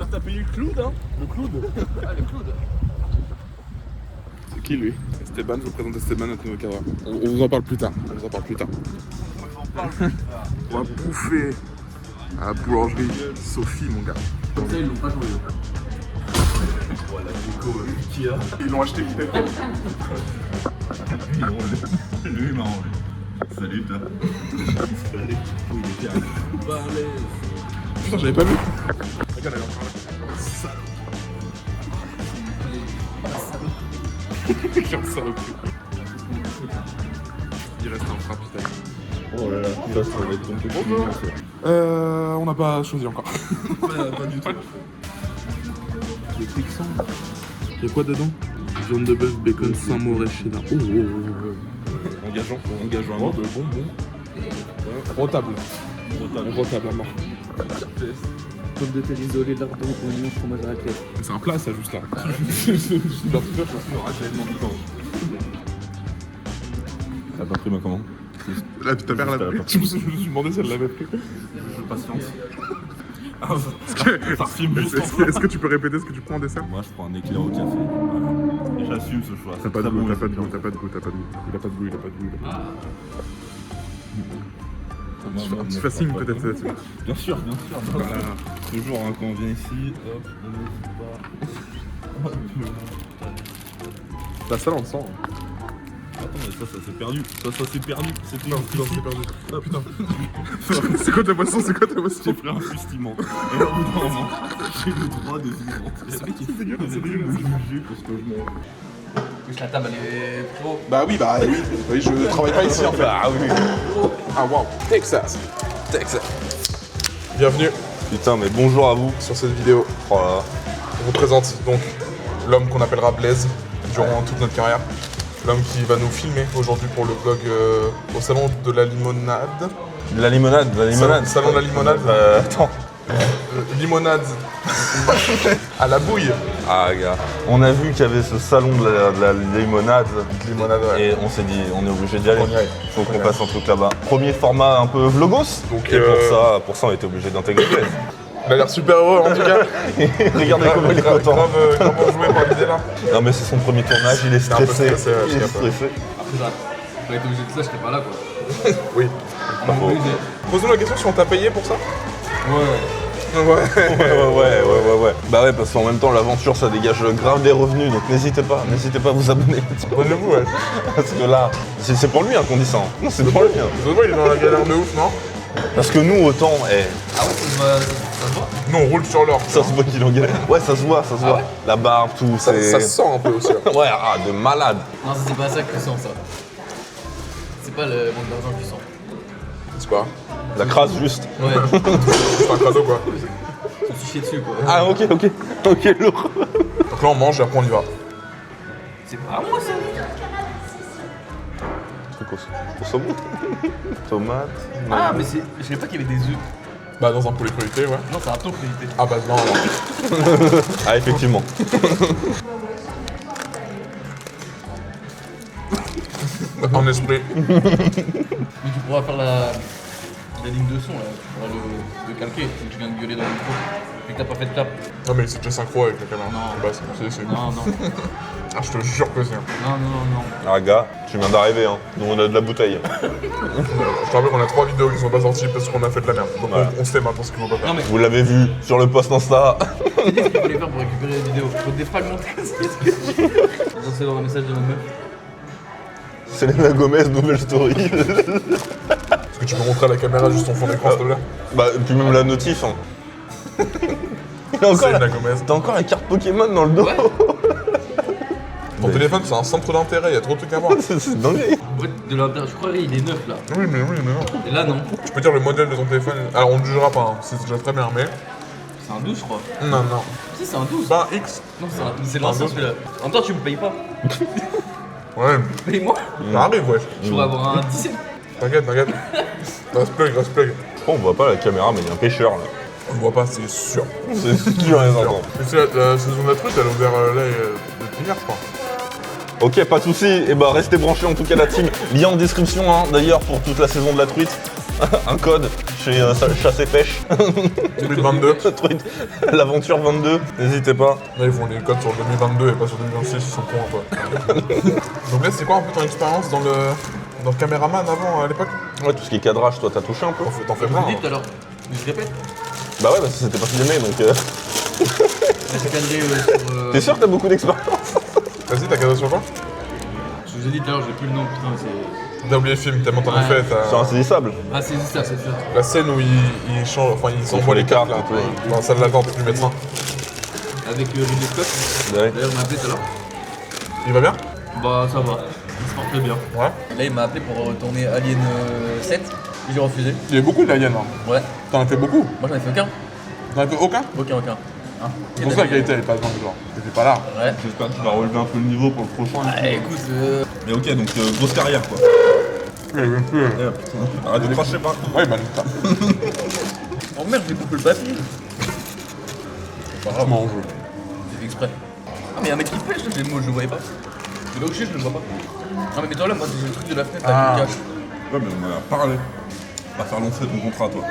t'as payé le Cloud, hein? Le Cloud. Ah, le Cloud. C'est qui lui? Esteban, je vous présente Esteban, notre nouveau cadreur. On vous en parle plus tard. On vous en parle plus tard. On va bouffer à la boulangerie Sophie, mon gars. Comme ça, ils l'ont pas joué. Voilà, Nico, Ikea. Ils l'ont acheté peut-être. Lui, il m'a enlevé. Salut, toi. Salut. Oui, il est bien. Putain, j'avais pas vu. Regarde, elle est encore là. Salaud. Quel salope. Il reste un frappe, putain. Oh là là, ça va être compliqué. On n'a pas choisi encore. Pas du tout. Les texans. Il y a quoi dedans? Viande de bœuf, bacon, samouraï, cheddar. Oh, oh, oh. Engageant. Oh, bah, bon. Rotable. Rotable à mort. Pommes de terre isolées, lardons, oignons, fromage à la crème. C'est un plat, ça, juste là. T'as pas pris ma commande? Là, ta mère l'a pris. Je me suis demandé si elle l'avait pris. Je patiente. Est-ce que tu peux répéter ce que tu prends en dessert? Moi, je prends un éclair au café. Voilà. Et j'assume ce choix. T'as pas de Très goût, bon t'as pas de étudiant. goût, t'as pas de goût, t'as pas de goût. Il a pas de goût, il a pas de goût. Un petit fascine peut-être là-dessus. Bien sûr. Voilà. Toujours, hein, quand on vient ici, hop, on n'hésite pas. La salle, on le sent. Attends, mais ça s'est perdu. Ça s'est perdu. C'était Non, c'est perdu. Ah putain. C'est quoi ta boisson? J'ai pris un fustillement. Et au bout d'un moment, j'ai le droit de vivre. C'est dégueulasse, c'est dégueulasse. Parce que je me... Oui, la table, elle est pro. Bah oui, oui, je travaille pas ici en fait. Ah oui. Ah wow, Texas. Bienvenue Putain, mais bonjour à vous. sur cette vidéo. Oh là là. On vous présente donc l'homme qu'on appellera Blaise durant toute notre carrière. L'homme qui va nous filmer aujourd'hui pour le vlog au salon de la limonade. La limonade. Salon de la limonade. Attends. Limonade à la bouille. Ah gars, on a vu qu'il y avait ce salon de la limonade. Limonade, ouais. Et on s'est dit, on est obligé d'y aller. On y aille. Faut qu'on fasse un truc là-bas. Premier format un peu vlogos. Donc, et pour ça, on était obligé d'intégrer Blaise. Il a l'air super heureux en tout cas. Regardez comme il est content. Grave joué par l'idée là. Non mais c'est son premier tournage, il est un peu stressé. stressé, ouais, Il est je sais pas. stressé. Après ça, j'aurais été obligé de ça, je serais pas là quoi. Oui. Pas faux. Pose-nous la question si on t'a payé pour ça. Ouais. Ouais. Bah ouais, parce qu'en même temps, l'aventure, ça dégage grave des revenus, donc n'hésitez pas à vous abonner. Abonnez-vous, ouais. Parce que là, c'est pour lui hein, qu'on dit ça. Hein. Non, c'est pour lui. Hein. Excuse-moi, il est dans la galère de ouf, non? Parce que nous, autant, Ah ouais, ça se voit. Nous, on roule sur l'or. ça se voit qu'il en galère. Ouais, ça se voit. ouais La barbe, tout, Ça c'est... se sent un peu aussi. Hein. Ouais, de malade. Non, ça, c'est pas ça que tu sens, ça. C'est pas le manque d'argent que tu sens. C'est quoi? La crasse, juste. Ouais. C'est un cadeau quoi. Tu te chier dessus quoi. Ah, ok, lourd. Donc là, on mange et après on y va. C'est pas moi ça. Truc au saumon. Tomate. Ah, mais c'est. Je savais pas qu'il y avait des œufs. Bah, dans un poulet cruité, ouais. Non, c'est un ton crédité. Ah bah non, alors. Ah, effectivement. En esprit. Mais tu pourras faire la ligne de son là. Tu pourras le calquer. Si tu viens de gueuler dans le micro. Et que t'as pas fait de clap. Non, mais c'est déjà synchro avec la caméra. Non. Bah, c'est. Non. Ah, je te jure que c'est. Non. Ah, gars, tu viens d'arriver, hein. Nous, on a de la bouteille. Je te rappelle qu'on a 3 vidéos qui sont pas sorties parce qu'on a fait de la merde. Donc Ouais. on sait maintenant ce qu'il faut pas faire. Non, mais Vous l'avez vu sur le post Insta. qu'est-ce qu'il fallait faire pour récupérer les vidéos? Faut défragmenter. Qu'est-ce que J'en sais voir un message de ma meuf. Selena Gomez, nouvelle story. Est-ce que tu peux montrer à la caméra juste ton fond d'écran, s'il te plaît? Bah, puis même la notif, hein. Il a encore Selena la... Gomez. T'as encore la carte Pokémon dans le dos. Ouais. Ton téléphone, c'est un centre d'intérêt, il y a trop de trucs à voir. C'est dingue. En fait, de l'intérieur, je crois il est neuf là. Oui, mais non. Et là, non. Je peux dire le modèle de ton téléphone. Alors, on ne jugera pas, hein. C'est déjà très bien, mais. C'est un 12, je crois. Non. Si, c'est un 12. Bah, X. Non, c'est l'ancien celui-là. En même temps, tu me payes pas. Ouais, Paye-moi. ça arrive, ouais. Je pourrais avoir un 17. T'inquiète. Reste plug. On voit pas la caméra, mais il y a un pêcheur là. On le voit pas, c'est sûr. C'est sûr, les enfants. Mais c'est la saison de la truite, elle a ouvert là depuis hier, je crois. Ok, pas de soucis. Et bah, restez branchés en tout cas, la team. Lien en description, hein, d'ailleurs, pour toute la saison de la truite. Un code. Je chez Chasse et Pêche. 2022. L'aventure 22, n'hésitez pas. Là, ils font les codes sur 2022 et pas sur 2026, ils sont cons un peu. Donc là, c'est quoi un peu ton expérience dans le caméraman avant, à l'époque? Ouais, tout ce qui est cadrage, toi t'as touché un peu. T'en fais Vous plein. le dites alors. Je répète. Bah ouais, parce que c'était pas filmé donc. C'est cadré sur. T'es sûr que t'as beaucoup d'expérience? Vas-y, t'as cadré sur quoi? Je vous ai dit tout à l'heure, j'ai plus le nom, putain, c'est. T'as oublié le film, tellement t'en as Ouais. fait. C'est insaisissable. Ah, c'est ça, c'est ça. La scène où ils changent, enfin ils s'envoient les cartes là, et tout. dans la salle d'attente du médecin. Avec Ridley Scott. Ouais. D'ailleurs, il m'a appelé tout à l'heure. Il va bien? Bah, ça va. Il se porte très bien. Ouais. Là, il m'a appelé pour retourner Alien 7. J'ai refusé. Il y a beaucoup d'aliens. Hein. Ouais. T'en as fait beaucoup? Moi, j'en ai fait aucun. T'en as fait aucun? Aucun. Hein. C'est pour ça que la qualité elle est pas grande genre. T'étais pas là. Ouais. J'espère que tu vas relever un peu le niveau pour le prochain. Ah, écoute, Mais ok, donc grosse carrière quoi. Ouais, bien sûr. Eh, putain. Arrête de cracher pas. Ouais, bah putain. oh merde, j'ai coupé le papier. C'est pas grave. Comment on joue? J'ai fait exprès. Ah, mais y'a un mec qui pêche, là, moi je le voyais pas. De là où je suis, je le vois pas. Ah, mais mets-toi là, moi j'ai le truc de la fenêtre Ah. là qui me cache. Ouais, mais on en a parlé. Va faire long feu ton contrat toi.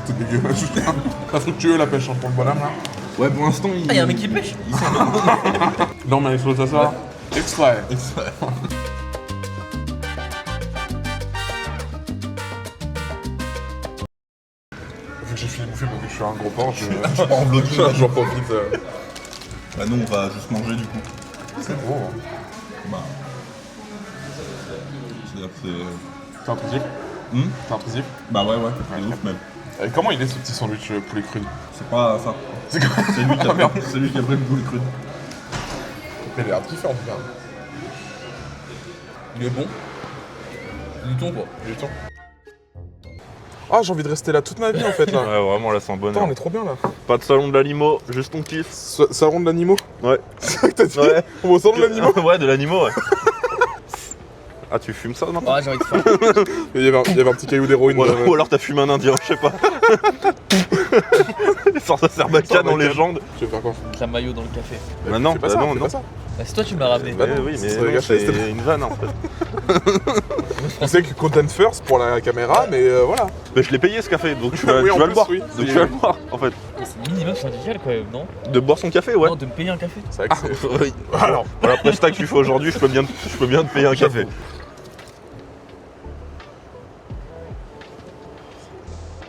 C'est dégueulasse. Pas fructueux la pêche hein, pour le bonhomme là. Ouais, pour l'instant il. Ah, y'a un mec qui pêche. Non, mais il faut ça. Extrait. Vu que j'ai fini de bouffer parce que je suis un gros porc, je En vlogging. j'en profite. Bah, nous on va juste manger du coup. C'est gros. Hein. Bah. C'est-à-dire que c'est. T'es intrusif? T'es intrusif? Bah, ouais, c'est ouf même. Comment il est ce petit sandwich poulet cru? C'est pas ça. C'est quoi? C'est lui qui a pris, c'est lui qui a pris le boule crude. Mais il a l'air de kiffer en tout cas. Il est bon. Du thon quoi. Du temps. Ah, j'ai envie de rester là toute ma vie en fait là. Ouais, vraiment là c'est un Attends, bonheur. on est trop bien là. Pas de salon de l'animo, juste ton kiff. Salon de l'animaux? Ouais. C'est ça que t'as dit? Ouais. On va au salon de l'animaux? Ouais, de l'animo, ouais. Ah, tu fumes ça maintenant? Ah, j'ai envie de faire. Il y avait un petit caillou d'héroïne. Ou alors t'as fumé un indien, je sais pas. Sors sa Sarbacane en légende. Tu veux faire quoi? La maillot dans le café. Bah non, Fais pas bah ça, non, fais non. pas ça. Bah, c'est toi qui m'as ramené. Bah, Oui, ça mais serait non, gâché, c'est c'était- une vanne en fait. On sait que content first pour la caméra, mais voilà. Mais je l'ai payé ce café, donc tu vas, Oui, tu en vas plus, le boire. oui. Donc C'est- tu vas le boire en fait. C'est minimum syndical quand même, non? De boire son café, ouais. Non, de me payer un café. C'est vrai que c'est. Oui. Alors, Voilà, après ça que tu fais aujourd'hui, je peux bien te payer un café.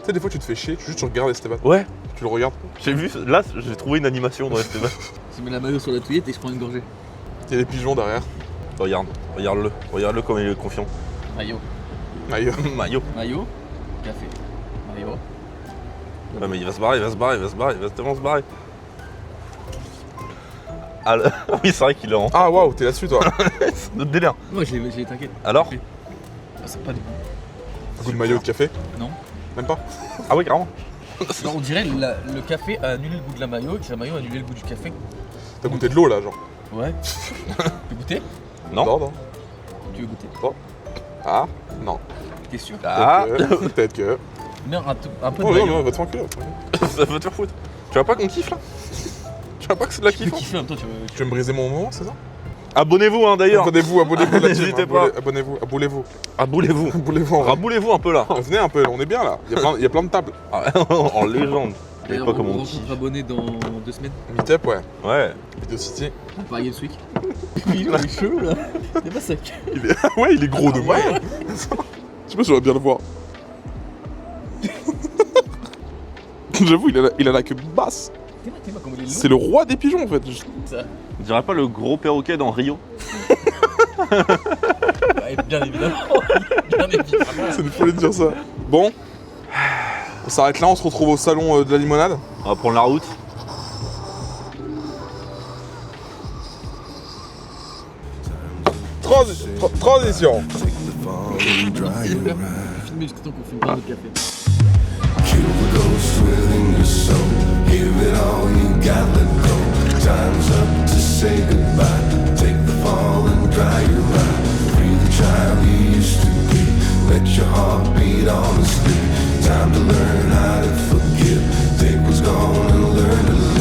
tu sais, des fois tu te fais chier, juste tu regardes Esteban. Ouais, Tu le regardes. j'ai vu, là j'ai trouvé une animation dans Esteban. Je mets la maillot sur la touillette et je prends une gorgée. Il y a des pigeons derrière. Regarde-le comme il est confiant. Maillot. Aïe. Maillot. Maillot. Café. Maillot. Ouais, mais il va se barrer, il va tellement se barrer. Ah là- oui, c'est vrai qu'il est en Ah waouh, t'es là-dessus toi. notre délire. Moi, je l'ai t'inquiète. Alors? Ah, c'est pas du tout. Un coup de maillot de café? Non. Même pas? Ah oui, carrément. Non, on dirait le café a annulé le goût de la maillot et que la maillot a annulé le goût du café. T'as goûté de l'eau là, genre? Ouais. Tu veux goûter? Non. Non. Tu veux goûter? Ah, non. T'es sûr? Ah, Peut-être que. Mais un peu de Oh non, maillot. non, va te faire enculer. ça va te faire foutre. Tu vois pas qu'on kiffe là? Tu vois pas que c'est de la Tu peux kiff? kiffer en même temps, tu veux. Tu veux me briser mon moment, c'est ça? Abonnez-vous hein d'ailleurs. Abonnez-vous la team, N'hésitez pas. Abonnez-vous. Aboulez-vous. Aboulez-vous en vrai. Raboulez-vous un peu là. Venez un peu, on est bien là. Il y a plein de tables. Ah, en légende. Je sais D'ailleurs, pas on comment on rencontre kiffe. abonné dans 2 semaines. Meetup, ouais. Ouais. Video City. À Paris Games Week. Il est chelou là. Il est pas sec. Ouais, il est gros de moi. Je sais pas si on va bien le voir. J'avoue, il a la queue basse. T'es pas comme il est long. C'est le roi des pigeons en fait. Ça. On dirait pas le gros perroquet dans Rio? Ouais, bien évidemment. Bien évidemment. C'est une folie de dire ça. Bon. On s'arrête là, on se retrouve au salon de la limonade. On va prendre la route. Transition. Filmer jusqu'à temps qu'on fume pas de café. Kill the ghost within your soul. Give it all you got, let go. Time's up to say goodbye. Take the fall and dry your eye. Free the child you used to be. Let your heart beat honestly. Time to learn how to forgive. Take what's gone and learn to live.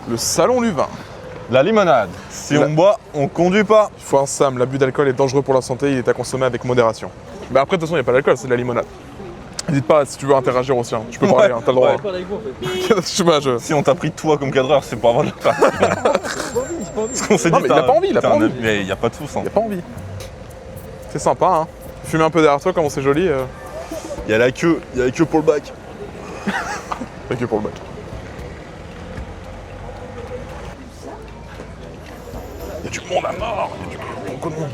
Le salon du vin. La limonade. Si La- on boit, on conduit pas. Il faut un Sam, l'abus d'alcool est dangereux pour la santé, il est à consommer avec modération. Mais après, de toute façon, il n'y a pas d'alcool, c'est de la limonade. N'hésite pas, si tu veux interagir aussi, hein. Tu peux parler, hein, t'as le droit. Je sais pas, Si on t'a pris toi comme cadreur, c'est pour avoir de la place. Parce qu'on s'est Non, dit, mais il a pas envie, il a pas envie. Mais il n'y a pas de soucis. Il a pas envie. C'est sympa, hein. Fumer un peu derrière toi, comment c'est joli. Il y a la queue pour le bac. Pas que pour le bac. Il y a du monde à mort, il y a beaucoup de monde.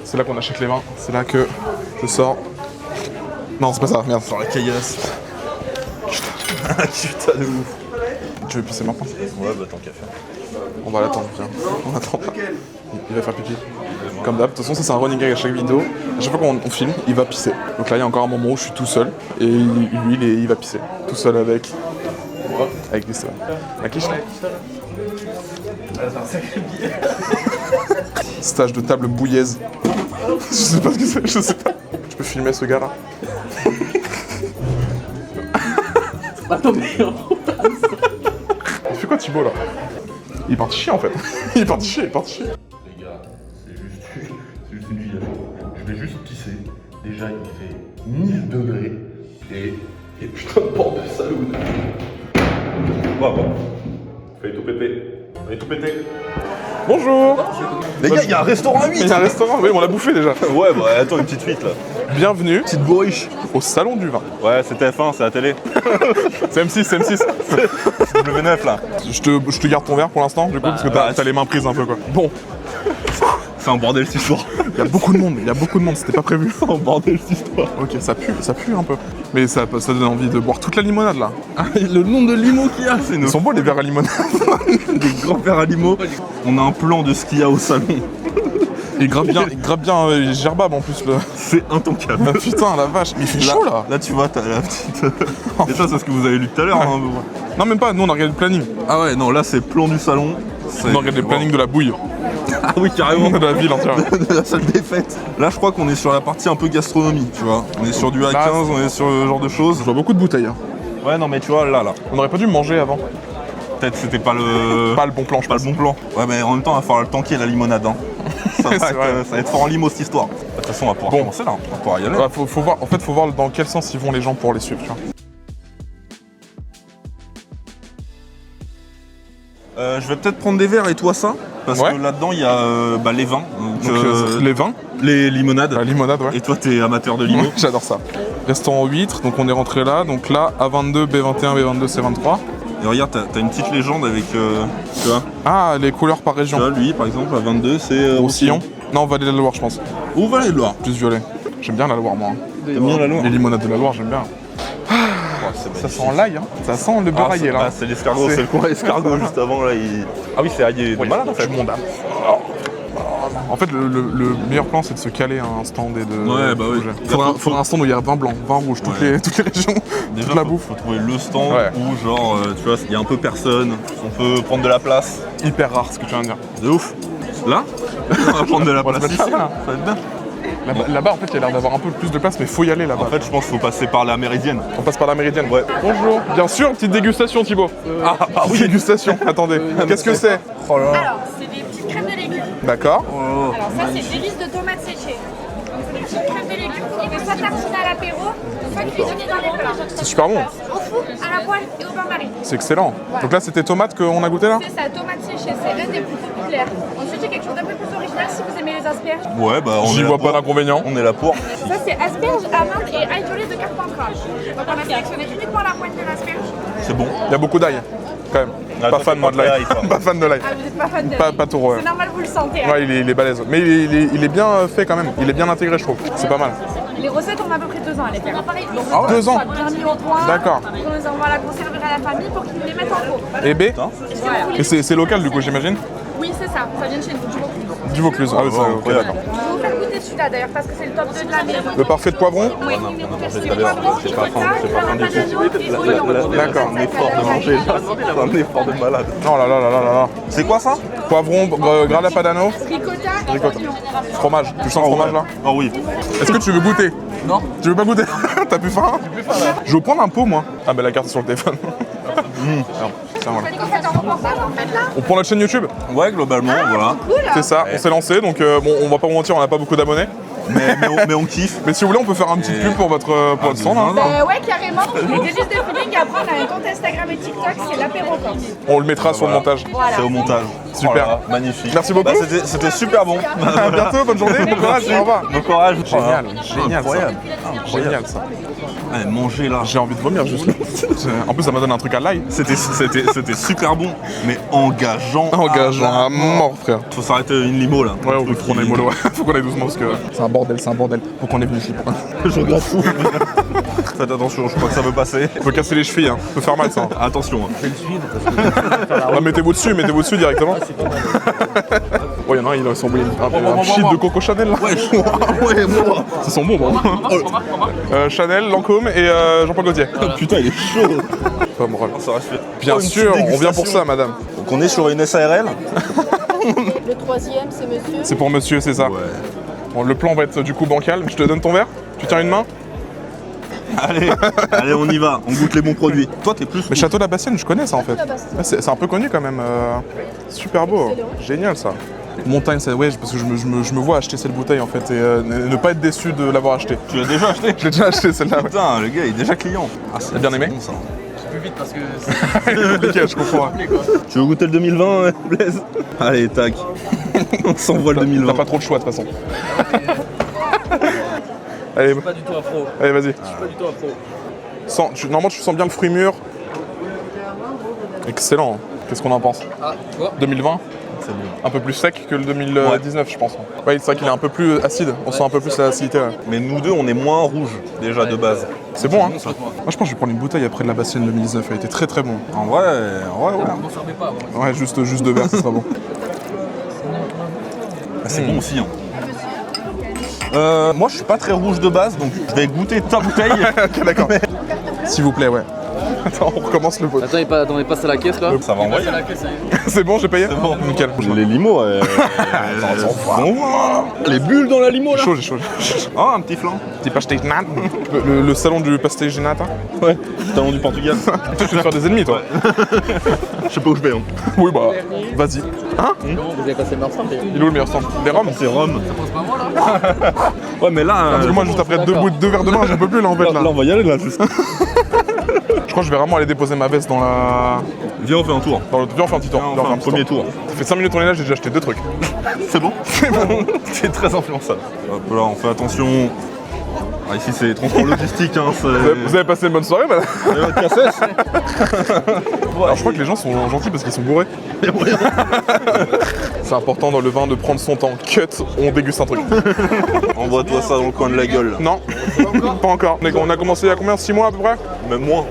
C'est là qu'on achète les vins, c'est là que je sors. Non, c'est pas ça, merde. Sur la caillasse. Putain de ouf. Tu veux pisser maintenant? Ouais, bah tant qu'à faire. On va l'attendre, viens. On attend. Il va faire pipi. Comme d'hab. De toute façon, ça c'est un running gag à chaque vidéo. À chaque fois qu'on filme, il va pisser. Donc là, il y a encore un moment où je suis tout seul. Et lui, il va pisser. Tout seul avec Glycérine. La quiche là. Stage de table bouillaise. Je sais pas ce que c'est, je sais pas. Je peux filmer ce gars là. Attends, mais Il fait quoi Thibaut là? Il est parti chier en fait. Il est parti chier. Les gars, c'est juste une vie. Je vais juste pisser. Déjà, il fait 1000 degrés. Et putain de porte de saloon. Bravo. Fallait tout péter. Bonjour. Les gars, il y a un restaurant à 8. Il y a un restaurant, oui, on l'a bouffé déjà. Ouais, bah attends, une petite fuite là. Bienvenue Petite bourriche. au salon du vin. Ouais, c'est TF1, c'est la télé. C'est M6, c'est M6. C'est W9 là. Je te garde ton verre pour l'instant, du coup, parce que t'as les mains prises un peu quoi. Bon, C'est un bordel cette histoire. il y a beaucoup de monde, c'était pas prévu. C'est un bordel cette histoire. Ok, ça pue un peu. Mais ça donne envie de boire toute la limonade là. Le nombre de limos qu'il y a, c'est Ils sont beaux les verres à limonade. des grands verres à limo. On a un plan de ce qu'il y a au salon. Il grappe bien Gerbab en plus. C'est intoncable. Ah, putain, la vache, mais il fait chaud là. Là, tu vois, t'as la petite. Et ça, c'est ce que vous avez lu tout à l'heure. Hein. Non, même pas, nous on a regardé le planning. Ah ouais, non, là, c'est plan du salon. On a regardé le planning de la bouille. Ah oui, carrément. De la ville entière. De la salle des fêtes. Là, je crois qu'on est sur la partie un peu gastronomie, tu vois. On est sur du A15, Là, on est sur ce genre de choses. Je vois beaucoup de bouteilles. Hein. Ouais, non, mais tu vois, là. On aurait pas dû manger avant. Peut-être c'était pas le. Pas le bon plan, je Pas pense. le bon plan. Ouais, mais en même temps, il va falloir le tanker la limonade. Hein. Ça, C'est va vrai. être, ça va être fort en limo cette histoire. De toute façon, on va pouvoir Bon. commencer là. On va pouvoir y aller. Ouais, faut voir, en fait, faut voir dans quel sens ils vont les gens pour les suivre. Tu vois. Je vais peut-être prendre des verres et toi ça. Parce Ouais. que là-dedans, il y a les vins. Donc, Donc, les vins, les limonades. la limonade, ouais. Et toi, t'es amateur de limo. J'adore ça. Restaurant 8, donc on est rentré là. Donc là, A22, B21, B22, C23. Et regarde, t'as une petite légende avec. Tu vois, Ah, les couleurs par tu région. vois, lui, par exemple, à 22, c'est. Roussillon. Non, Vallée de la Loire, je pense. Ou Vallée de Loire. Plus violet. J'aime bien la Loire, moi. T'aimes bien la Loire? Les limonades de la Loire, j'aime bien. Ça sent l'ail, hein. Ça sent le beurre aillé, là. c'est l'escargot, C'est- c'est le coin escargot juste avant là. Ah oui, c'est aillé de malade en fait. Du monde, hein. En fait, le meilleur plan, c'est de se caler à un stand et de. Ouais, bah oui. Faudrait un stand où il y a vin blanc, vin rouge, toutes Ouais. les régions, Déjà, toute la faut- bouffe. faut trouver le stand Ouais. où genre, tu vois, il y a un peu personne, on peut prendre de la place. Hyper rare, ce que tu viens de dire. De ouf. Là, on va prendre de la On va place se ici. mettre là. Ça va être bien. Là-bas, en fait, il y a l'air d'avoir un peu plus de place, mais faut y aller là-bas. En fait, je pense qu'il faut passer par la méridienne. On passe par la méridienne. Ouais. Bonjour. Bien sûr, petite dégustation, Thibaut. Oui, dégustation. Attendez. Qu'est-ce que c'est? Alors, c'est des petites crèmes de légumes. D'accord. Alors, ça, c'est des listes de tomates séchées. Donc, c'est des petites crèmes de légumes. On fait soit tartiner à l'apéro, soit cuisiner dans les plats. C'est super bon. Au four, à la poêle et au bain-marie. C'est excellent. Donc là, c'était tomate qu'on a goûté là? C'est ça, tomates séchées, c'est l'un des plus populaires. Ensuite, j'ai quelque chose d'un peu plus original si vous aimez les asperges. Ouais, bah on J'y est là vois pour. pas d'inconvénient. On est là pour. Ça, c'est asperges, amandes et ail violé de Carpentras. Donc, on a sélectionné uniquement la pointe de l'asperge. C'est bon. Il y a beaucoup d'ail, quand même. Ah, Pas toi, fan, t'es moi, de pas l'ail. très ail, toi. Pas fan de l'ail. Ah, vous n'êtes pas fan de Pas trop, ouais. C'est normal, vous le sentez. Hein. Ouais, il est balèze. Mais il est bien fait quand même. Il est bien intégré, je trouve. C'est pas mal. Les recettes, on a à peu près 2 ans à les faire. Donc, Ah ouais. 2 ans. bien mis au point. D'accord. On les envoie à la conserverie à la famille pour qu'ils nous les mettent en pot. Et B? Voilà. Et c'est local, du coup, j'imagine? Oui, c'est ça. Ça vient de chez nous, du Vaucluse. Du Vaucluse. Ah oui, ça, ok, incroyable. d'accord. Je vais vous faire goûter celui-là d'ailleurs parce que c'est le top 2 de la maison. Le parfait de poivron? Oui, C'est pas faim, c'est pas faim du tout. D'accord. Un effort de manger là. C'est un effort de malade. Oh là là là là là là. C'est quoi ça? Poivron, grana padano, Ricotta, ricotta. Fromage. Tu sens le fromage là? Oh oui. Est-ce que tu veux goûter? Non. Tu veux pas goûter? T'as plus faim? Je vais prendre un pot moi. Ah bah la carte est sur le téléphone. Tiens, voilà. On fait un reportage en fait là. On prend notre chaîne YouTube. Ouais, globalement, voilà. Cool. C'est ça, on s'est lancé, donc bon, on va pas vous mentir, on n'a pas beaucoup d'abonnés. Mais on kiffe. Mais si vous voulez, on peut faire un petit pub pour votre stand. Hein. Ouais, carrément. Les délices de feeling. Après, on a un compte Instagram et TikTok, c'est l'apéro Corse. On le mettra sur le montage. Voilà. C'est au montage. Super. Oh là là, magnifique. Merci beaucoup. Bah, c'était super bon. À bientôt, bonne journée, bon courage, au revoir. Bon courage. Génial, génial Incroyable. ça. Génial ça. Allez, manger là. J'ai envie de vomir juste là. En plus, ça m'a donné un truc à l'ail. C'était super bon, mais engageant. Engageant à mort, frère. Faut s'arrêter une limo là. Ouais, on veut qu'on aille mollo. Faut qu'on aille doucement parce que c'est un bordel, c'est un bordel. Faut qu'on est venu ici. Je regarde tout. Faites attention, je crois que ça veut passer. Faut casser les chevilles, hein. Faut faire mal ça. Hein. Attention. Ouais, mettez-vous dessus directement. Oh, y'en a un, il a son un shit de Coco Chanel là. Ouais, moi. C'est son bon, Chanel, Lancôme et Jean-Paul Gaultier. Putain, il est chaud. Pas moral. Ça reste fait. Bien Une sûr, petite on vient pour dégustation. ça, madame. Donc on est sur une SARL. Le troisième, c'est monsieur. C'est pour monsieur, c'est ça. Ouais. Bon, le plan va être du coup bancal. Je te donne ton verre. Tu tiens une main. Allez, on y va. On goûte les bons produits. Toi, t'es plus. Mais Château la Bastienne, je connais ça en fait. La Bastienne. Ouais, c'est un peu connu quand même. Super beau. Génial ça. Montagne, c'est ouais, parce que je me vois acheter cette bouteille en fait et ne pas être déçu de l'avoir acheté. Tu l'as déjà acheté. Je l'ai déjà acheté celle-là. Ouais. Putain, le gars, il est déjà client. Ah, T'as bien aimé bon, ça. Plus vite parce que C'est compliqué, je comprends. Tu veux goûter le 2020, Blaise? Allez, tac. On s'envoie le 2020. T'as pas trop de choix de toute façon. Allez, pas du tout afro. allez, vas-y. Pas du tout afro. Normalement, tu sens bien le fruit mûr. Excellent. Qu'est-ce qu'on en pense? Ah, tu vois 2020, C'est bon. un peu plus sec que le 2019, je pense. Ouais, c'est vrai qu'il est un peu plus acide. On sent un peu plus l'acidité. Ouais. Mais nous deux, on est moins rouge déjà de base. C'est bon, hein? Moi, je pense que je vais prendre une bouteille après de la Bastienne 2019. Elle était très très bon. En vrai, ouais. On fermait pas avant. Ouais, juste deux verres, ça sera bon. C'est bon aussi. Hein. Moi, je suis pas très rouge de base, donc je vais goûter ta bouteille. Ok, d'accord. S'il vous plaît, ouais. Attends, on recommence le vote. Attends, il passe à la caisse là. Ça va envoyer. la caisse, ça y est. C'est bon, j'ai payé? C'est bon. Nickel. Les limos, les bulles dans la limo là. J'ai chaud. Oh, un petit flan. Petit pastéis de nata. Le salon du pastéis de nata. Ouais. Talon du Portugal. Toi, tu veux te faire des ennemis, toi? Je sais pas où je vais. Hein. Oui, bah, vas-y. Hein? Vous avez passé le meilleur stand. Il est où le meilleur stand? Des Roms? C'est Rome. C'est pas moi là. Ouais, mais là. Parce que moi, juste après deux verres de vin, j'en peux plus là en fait. Là, on va y aller là, juste. Je crois que je vais vraiment aller déposer ma veste dans la. Viens, on fait un tour. Viens, on fait un petit tour. Viens, on fait un premier tour. Ça fait 5 minutes qu'on est là, j'ai déjà acheté 2 trucs. C'est bon. C'est très influençable. Hop là, on fait attention. Ah, ici, c'est transport logistique. Hein, Vous avez passé une bonne soirée, madame? Cassesse. Alors je crois que les gens sont gentils parce qu'ils sont bourrés. C'est important dans le vin de prendre son temps. Cut, on déguste un truc. Envoie-toi ça dans le coin de la gueule. Non, pas encore. On a commencé il y a combien? 6 mois à peu près? Même moins.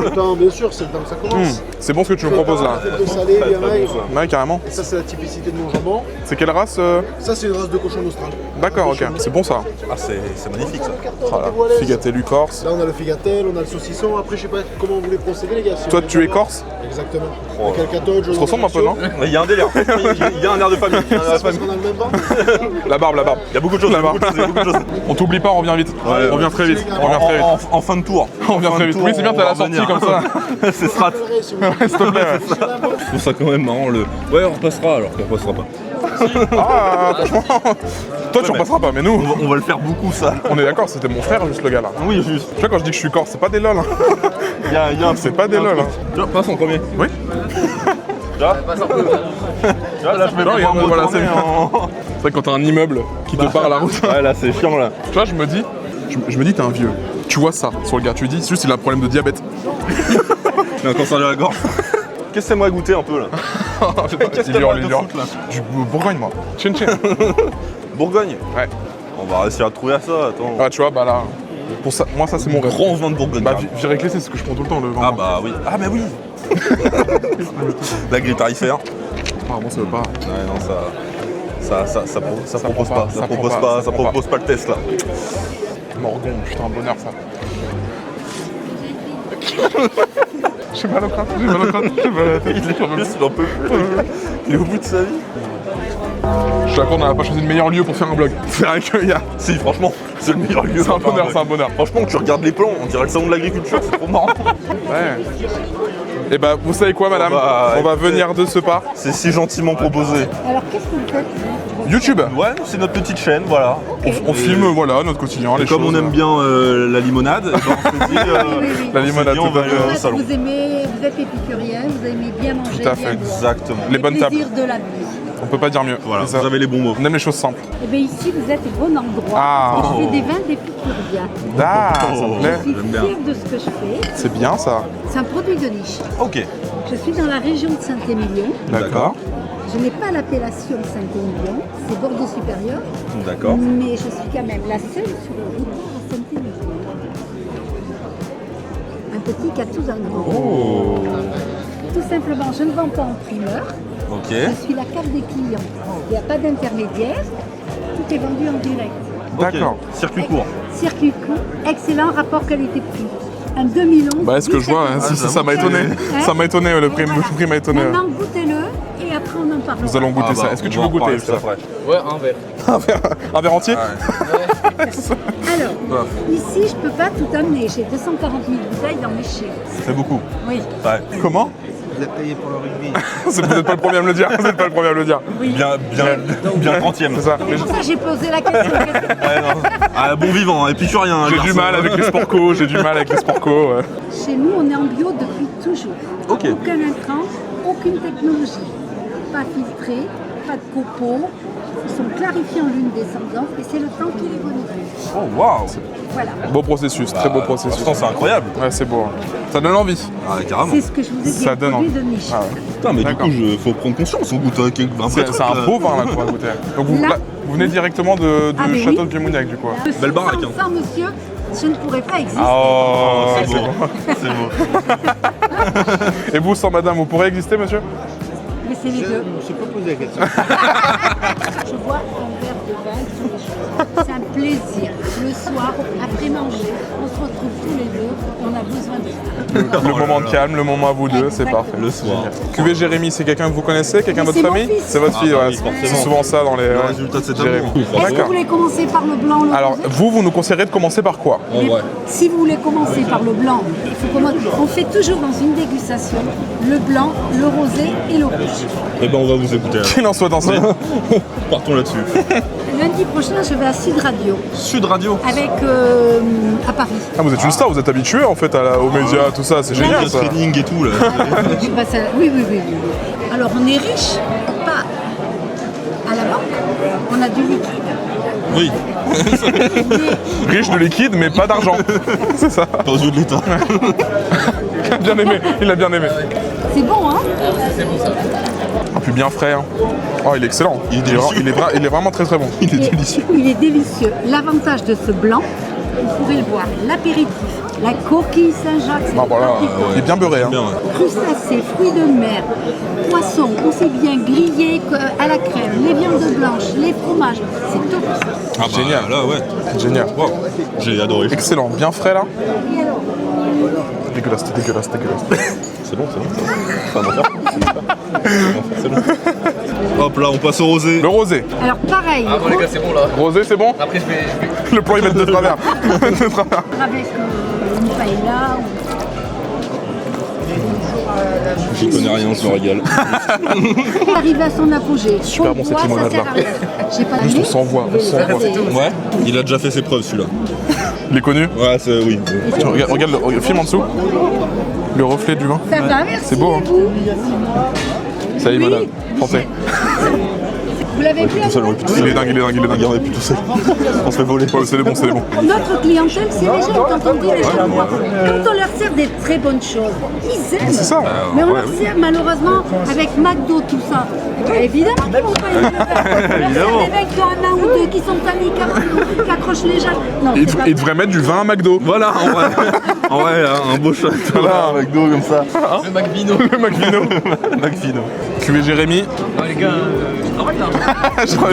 Attends, bien sûr, c'est le temps que ça commence. C'est bon ce que tu nous proposes là. De salé, bien maigre. Ouais, carrément. Ça, c'est la typicité de mon jambon. C'est quelle race Ça, c'est une race de cochon austral. D'accord, ok. C'est bon ça. Ah, c'est magnifique ça. Voilà. Figatellu corse. Là, on a le figatel, on a le saucisson. Après, je sais pas comment vous voulez procéder, les gars. Si Toi, on est tu es pas- corse? Exactement. Oh. Avec un catoge, Ça se ressemble un peu, non? Il y a un délire. Il y a un air de famille. Il y a un air de C'est parce famille. qu'on a le même ventre. La barbe. Il y a beaucoup de choses. La Il y a beaucoup de choses, il y a beaucoup de choses. On t'oublie pas, on revient vite. Ouais, on revient très vite. On revient très vite. En fin de tour. On revient très vite. Oui, c'est bien, t'as la sortie comme ça. C'est strat. Si vous voulez. S'il te plaît. Je trouve ça quand même marrant le. Ouais, on repassera alors qu'on repassera pas. Ah, franchement. Toi, tu repasseras pas, mais nous, On va le faire beaucoup ça. on est d'accord, c'était mon frère, juste le gars là. Oui, juste. Tu vois, quand je dis que je suis corse, c'est pas des lol. Hein. Il y a un C'est pas des lol. Hein. Tu vois, passe en premier. Oui. Tu vois, là, je vais Non, regarde, pouvoir me voilà, retourner c'est en- C'est vrai que quand t'as un immeuble qui te part à la route. Ouais, là, c'est chiant là. Tu vois, je me dis, t'es un vieux. Tu vois ça sur le gars, tu lui dis, c'est juste il a un problème de diabète. Il a un cancer de la gorge. Qu'est-ce que c'est moi à goûter un peu là? Qu'est-ce Il que dure, t'as il de dure. foutre, là? Du Bourgogne, moi. Chin chin. Bourgogne. Ouais. On va réussir à trouver ça, attends. Ah, tu vois, bah là. Pour ça, moi, ça, c'est mon rêve. Grand vin de Bourgogne. Bah, carrément. viré clé, c'est ce que je prends tout le temps, le vin. Ah bah oui. Ah bah oui. La grille tarifaire. Apparemment, ça veut pas. Ouais, non, ça propose prend pas. pas, Ça ça propose prend pas. pas, Ça ça prend propose pas le test là. Morgon, putain, un bonheur, ça. J'ai mal au crâne, j'ai mal au crâne, j'ai mal à la tête. Il en peut plus. Il est au bout de sa vie. Je suis d'accord, on n'a pas choisi le meilleur lieu pour faire un vlog. C'est vrai qu'il y a. Si, franchement, c'est le meilleur lieu. C'est un bonheur, c'est un bonheur. Franchement, tu regardes les plans, on dirait le salon de l'agriculture, c'est trop marrant. Ouais. Et bah, vous savez quoi, madame? bah, On va écoutez. venir de ce pas. C'est si gentiment proposé. Alors, qu'est-ce que vous faites YouTube. Ouais, c'est notre petite chaîne, voilà. On filme, voilà, notre quotidien, les Et comme choses. on aime bien la limonade, eh ben, on s'est dit, La limonade, on va tout à aller fait. au salon. Vous êtes épicurien, vous aimez bien manger, Tout à bien fait. boire. Exactement. Les bonnes tables. plaisirs de la vie. On peut pas dire mieux. Voilà, C'est ça. vous avez les bons mots. On aime les choses simples. Eh bien ici, vous êtes au bon endroit. Ah. Parce que je fais des vins d'épicurien. Ah, ça me Je plaît. suis j'aime bien. fière de ce que je fais. C'est bien ça. C'est un produit de niche. Ok. Je suis dans la région de Saint-Émilion. D'accord. Je n'ai pas l'appellation Saint-Émilion, c'est Bordeaux supérieur. D'accord. Mais je suis quand même la seule sur le territoire à Saint-Émilion. Un petit quatou d'un grand. Oh. Tout simplement, je ne vends pas en primeur. Ok. Je suis la carte des clients. Il n'y a pas d'intermédiaire. Tout est vendu en direct. D'accord. Ok. Circuit court. Circuit court, excellent rapport qualité-prix. Un 2011. Bah, est-ce que je vois, hein, si, ça m'a étonné. Ça m'a étonné, le prix m'a étonné. Maintenant, goûtez-le et après on en parlera. Nous allons goûter ça. Est-ce que tu veux goûter ça après? Ouais, un verre. Un verre entier? Alors, ici, je ne peux pas tout amener. J'ai 240 000 bouteilles dans mes chais. C'est beaucoup. Oui. Ouais. Comment? Vous êtes payé pour le rugby. Vous n'êtes pas le premier à me le dire. Vous n'êtes pas le premier à me le dire. Bien 30e. C'est ça. Mais C'est pour ça que j'ai posé la question. Ouais, non. Ah, bon vivant, et puis tu rien. J'ai du mal avec les sport co. J'ai du mal avec les sport co. Ouais. Chez nous, on est en bio depuis toujours. Ok. Aucun intrant, aucune technologie. Pas filtré, pas de copeaux. Ils sont clarifiés en lune descendante et c'est le temps qui les bonifie. Oh waouh. Voilà. Beau processus, très beau processus. Pourtant, c'est incroyable. Ouais, c'est beau. Hein. Ça donne envie. Ah, carrément. C'est ce que je vous ai dit, Ça un donne produit envie. de niche. Ah ouais. Putain, mais du D'accord. coup, faut prendre conscience. On goûte un vrai C'est truc, un là. beau vin là qu'on va goûter. Donc vous, Là. là, vous venez directement du Ah, mais château oui. de Guémouniac du coup. Belle baraque, hein. Sans monsieur, je ne pourrais pas exister. Oh, C'est c'est beau. bon. C'est beau. Et vous, sans madame, vous pourrez exister, monsieur? Mais c'est les deux. Je me suis pas posé la question. Je bois un verre de vin tous les jours. C'est un plaisir. Le soir, après manger, on se retrouve tous les deux. On a besoin de ça. Le moment de calme, le moment à vous deux, c'est Exactement. parfait. Le soir. Cuvée Jérémy, c'est quelqu'un que vous connaissez? Quelqu'un de Mais votre c'est mon famille? fils. C'est votre Ah, fille, bah ouais. oui, forcément. C'est souvent ça dans les. Le résultat de cet Jérémy. amour. Est-ce que vous D'accord. voulez commencer par le blanc ou le Alors, rosé vous nous conseillerez de commencer par quoi? En vrai. Si vous voulez commencer par le blanc, il faut on fait toujours dans une dégustation le blanc, le rosé et le rouge. Eh ben, on va vous écouter. Qu'il en soit ainsi. Partons là-dessus. Lundi prochain, je vais à Sud Radio Sud Radio. avec à Paris. Ah, vous êtes une star, vous êtes habitué en fait aux médias, tout ça, c'est génial ça. Training et tout, là. Je passe à- Oui. Alors on est riche, pas à la banque, on a du liquide. Oui, Mais Riche de liquide, mais pas d'argent. C'est ça. pas aux yeux de l'État. Il a bien aimé, il a bien aimé. c'est bon, hein? Ah, puis bien frais. Hein. Oh, il est excellent. Il est délicieux. Il est vraiment très très bon. Il est Et délicieux. Il est délicieux. L'avantage de ce blanc, vous pourrez le boire, l'apéritif, la coquille Saint-Jacques, c'est Ah, voilà, le petit il est bien beurré. Hein. Bien, ouais. crustacés, fruits de mer, poissons, aussi bien grillés à la crème, les viandes blanches, les fromages, c'est top. Ah, bah, Génial. Là, ouais. Génial. Wow. J'ai adoré. Excellent, bien frais là. Et alors, Dégueulasse. C'est bon. C'est un enfer. C'est bon. Hop, là, on passe au rosé. Le rosé. alors pareil, Ah bon les gars, c'est bon là. Rosé, c'est bon? Après je vais... Le plan, il met de travers. De travers. avec une paella. J'y connais rien, on se le régale. Il arrive à son apogée. Super bon, cette limonade, là. J'ai pas Juste, de on s'envoie. Ouais, il a déjà fait ses preuves, celui-là. Il est connu. Ouais, oui. Tu regarde le film en dessous. Le reflet du vin. Ça va, merci. C'est beau, hein. et vous Ça y est, Oui. madame. Santé. Vous l'avez vu Tout seul, on est plus tout seul. Il est dingue. Regarde, on est plus tout seul. On se fait voler. Ouais, c'est les bons. Notre clientèle, c'est les jeunes. Quand on dit les jeunes, quand on leur sert des très bonnes choses, ils aiment. C'est ça. Mais on leur sert malheureusement avec McDo, tout ça. Évidemment qu'ils vont pas aimer le verre. On leur sert des mecs qui ont un an ou deux qui sont amis, qui accrochent les jambes. Non, c'est pas Il devrait mettre du vin à McDo. Voilà, en vrai. En vrai, un beau shot. Voilà. Avec d'eau comme ça. Le McVino. Le McVino. McFino. Cuvée Jérémy. Ah les gars, je travaille là.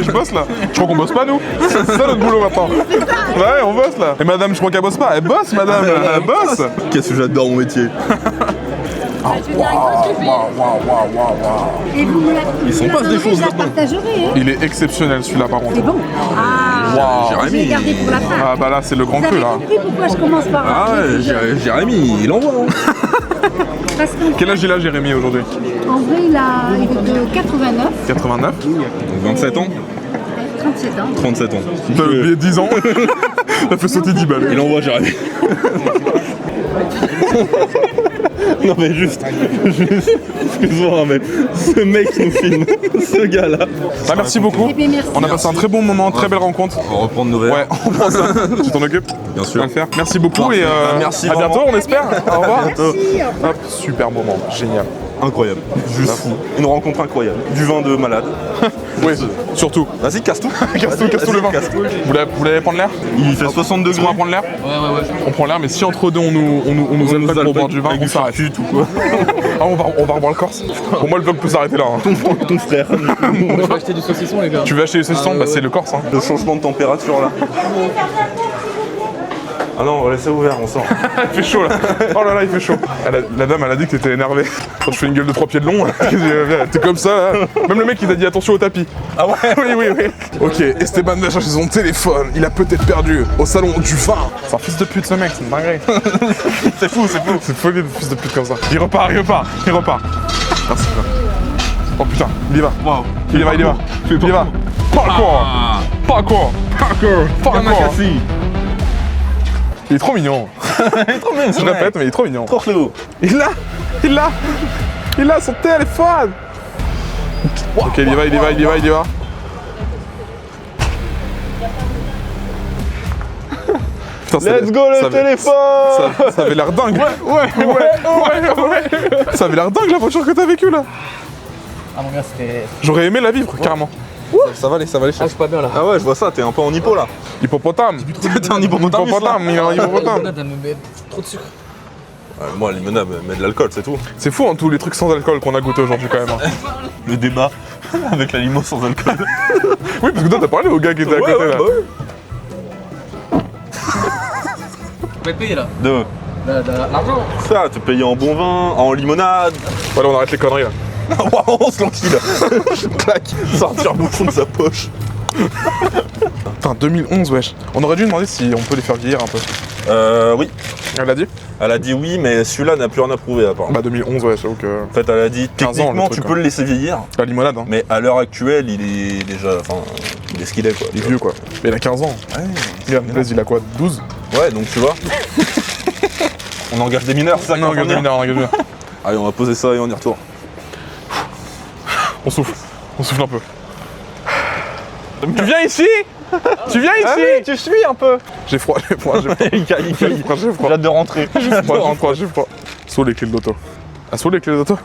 Je bosse là. Je crois qu'on bosse pas nous. C'est ça notre boulot maintenant. Ouais, on bosse là. Et madame, je crois qu'elle bosse pas. Elle bosse, madame. Elle bosse. Qu'est-ce que j'adore mon métier. Et vous me la- Ils sont vous pas la des donnerez, choses je la maintenant. partagerai. Hein. Il est exceptionnel celui-là par contre. C'est bon. Ah, Waouh. je vais garder pour la fin. Ah bah là, c'est le grand Vous cru avez là. compris pourquoi je commence par Ah ouais, Jérémy, il envoie. Hein. Parce qu'en Quel âge il a Jérémy aujourd'hui? vrai, il est de 89, 89. 27 ans 37 ans. 37 ans. T'as oublié 10 ans. T'as fait sauter 10 balles. Il envoie Jérémy. Non mais juste, excuse-moi mais ce mec nous filme, ce gars-là. Bah, merci beaucoup. Eh bien, merci. On a passé un très bon moment, très belle rencontre. On va reprendre nos verres. Ouais, on prend ça. Tu t'en occupes? Bien sûr. Tu vas le faire. Merci beaucoup et merci à bientôt, vraiment. on espère. Au revoir. bientôt. Hop, super moment, génial. Incroyable, juste fou. Une rencontre incroyable. Du vin de malade. Oui, surtout. Vas-y, casse tout. Casse-tout le vin. Casse tout. Vous voulez prendre l'air? Il fait 60 Est-ce degrés. qu'on va prendre l'air? Ouais. On prend l'air, mais si entre deux on nous aime pas pour boire du vin, avec on du s'arrête. charcut ou quoi. Ah, on va revoir le Corse. Pour moi, le vlog peut s'arrêter là. Hein. Ton frère. On va acheter du saucisson, les gars. Tu veux acheter les saucissons? Bah, c'est le Corse. Hein. Le changement de température là. Ah non, on va laisser ouvert, on sort. Il fait chaud là. Oh là là, il fait chaud. La dame, elle a dit que t'étais énervé. Quand je fais une gueule de 3 pieds de long, t'es comme ça là. Même le mec, il t'a dit attention au tapis. Ah ouais. Oui. Ok, Esteban va chercher son téléphone. Il a peut-être perdu au salon du vin. C'est un fils de pute ce mec, c'est une dinguerie. C'est fou. C'est folie de fils de pute comme ça. Il repart. Merci. Oh putain, il y va. Waouh. Il y va. Parcours. Il est trop mignon. Je répète, mais il est trop mignon. Trop chelou. Il a son téléphone. Ok, il y va. Putain, Let's go le téléphone. ça avait l'air dingue. Ouais. Ça avait l'air dingue la voiture que t'as vécue là. Ah mon gars, c'était... J'aurais aimé la vivre carrément. Ça va aller. Ah, je suis pas bien là. Ah ouais, je vois ça, t'es un peu en hippo là. Hippopotame. T'es un hippopotame. Il est un hippopotame. Limonade, elle me met trop de sucre. Moi, la limonade, met de l'alcool, c'est tout. C'est fou hein, tous les trucs sans alcool qu'on a goûté aujourd'hui quand même. Hein. Le débat avec la limo sans alcool. Oui, parce que toi t'as parlé au gars qui était à côté là. Vous pouvez payer là. De L'argent. ça, te payer en bon vin, en limonade. Voilà, on arrête les conneries là. On se tranquille. Clac, sortir un bouchon de sa poche. Putain, 2011, wesh. On aurait dû demander si on peut les faire vieillir un peu. Oui. Elle a dit? Elle a dit oui, mais celui-là n'a plus rien à prouver apparemment. Bah 2011, ouais, j'avoue que... En fait, elle a dit 15 ans, techniquement le truc, tu peux le laisser vieillir, La limonade, hein. mais à l'heure actuelle, il est déjà, enfin, il est ce qu'il est quoi. Il est vieux quoi. Mais il a 15 ans. Ouais. Regarde, Blaise, il a quoi? 12? Ouais, donc tu vois. On engage des mineurs, c'est ça qu'on Non, va regarde, venir. regarde. Allez, on va poser ça et on y retourne. On souffle un peu. Tu viens ici? Tu viens ici? Ah oui, tu suis un peu. J'ai froid. J'ai hâte de rentrer. J'ai froid. Saut les clés de l'auto. Assaut les clés de l'auto?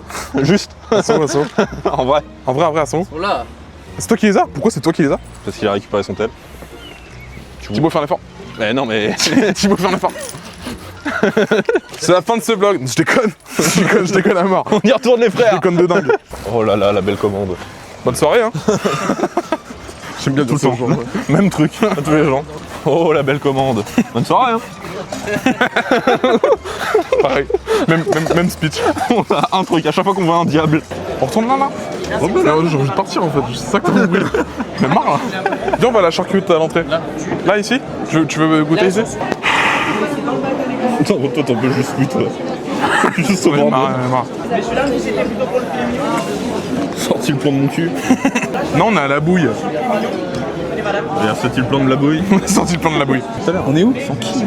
Juste. Assaut. En vrai. En vrai, assaut. Oh là. C'est toi qui les as? Pourquoi c'est toi qui les as? Parce qu'il a récupéré son tel. Thibaut, fais un effort. Mais non, mais. Thibaut, fais un effort. C'est la fin de ce vlog. Je déconne à mort. On y retourne les Je frères. déconne de dingue. Oh là là, la belle commande. Bonne soirée, hein. J'aime bien Tout tout le temps. Même truc à tous les gens. Oh la belle commande. Bonne soirée, hein. Pareil. Même speech. On a un truc, à chaque fois qu'on voit un diable. On retourne là? J'ai envie de partir en fait, c'est ça que t'as compris. Mais marre là. Viens, on va à la charcute à l'entrée. Là, ici? Tu veux goûter ici? Toi, t'en peux juste plus, toi. Juste au bord. Marre. Sorti le plan de mon cul. Non, on est à la bouille. Regarde, sorti le plan de la bouille. On est sorti le plan de la bouille. On est où? Sans qui?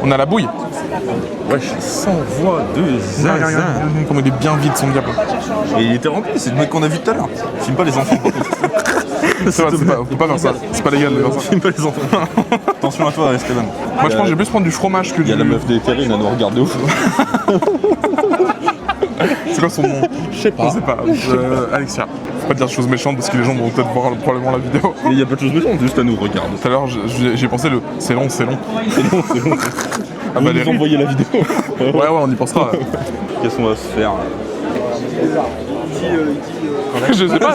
On est à la bouille. Wesh, sans voix de zinzin. Comme il est bien vide son diable. Et il était rempli, c'est le mec qu'on a vu tout à l'heure. Filme pas les enfants, par contre. Faut pas faire ça. C'est pas légal de faire ça. Filme pas les enfants. Attention à toi, Esteban. Moi, je pense que j'ai plus prendre du fromage que Il y a du... la meuf des terrines à nous regarder ouf. C'est quoi son nom? Je sais pas. Je sais pas. Alexia. Faut pas dire de choses méchantes parce que les gens vont peut-être voir probablement la vidéo. Mais il y a pas de choses méchantes, juste à nous regarder. Tout à l'heure, j'ai pensé le... C'est long. C'est bon. Ah Vous bah, nous envoyez la vidéo. Ouais, on y pensera. Qu'est-ce qu'on va se faire là? Je sais pas.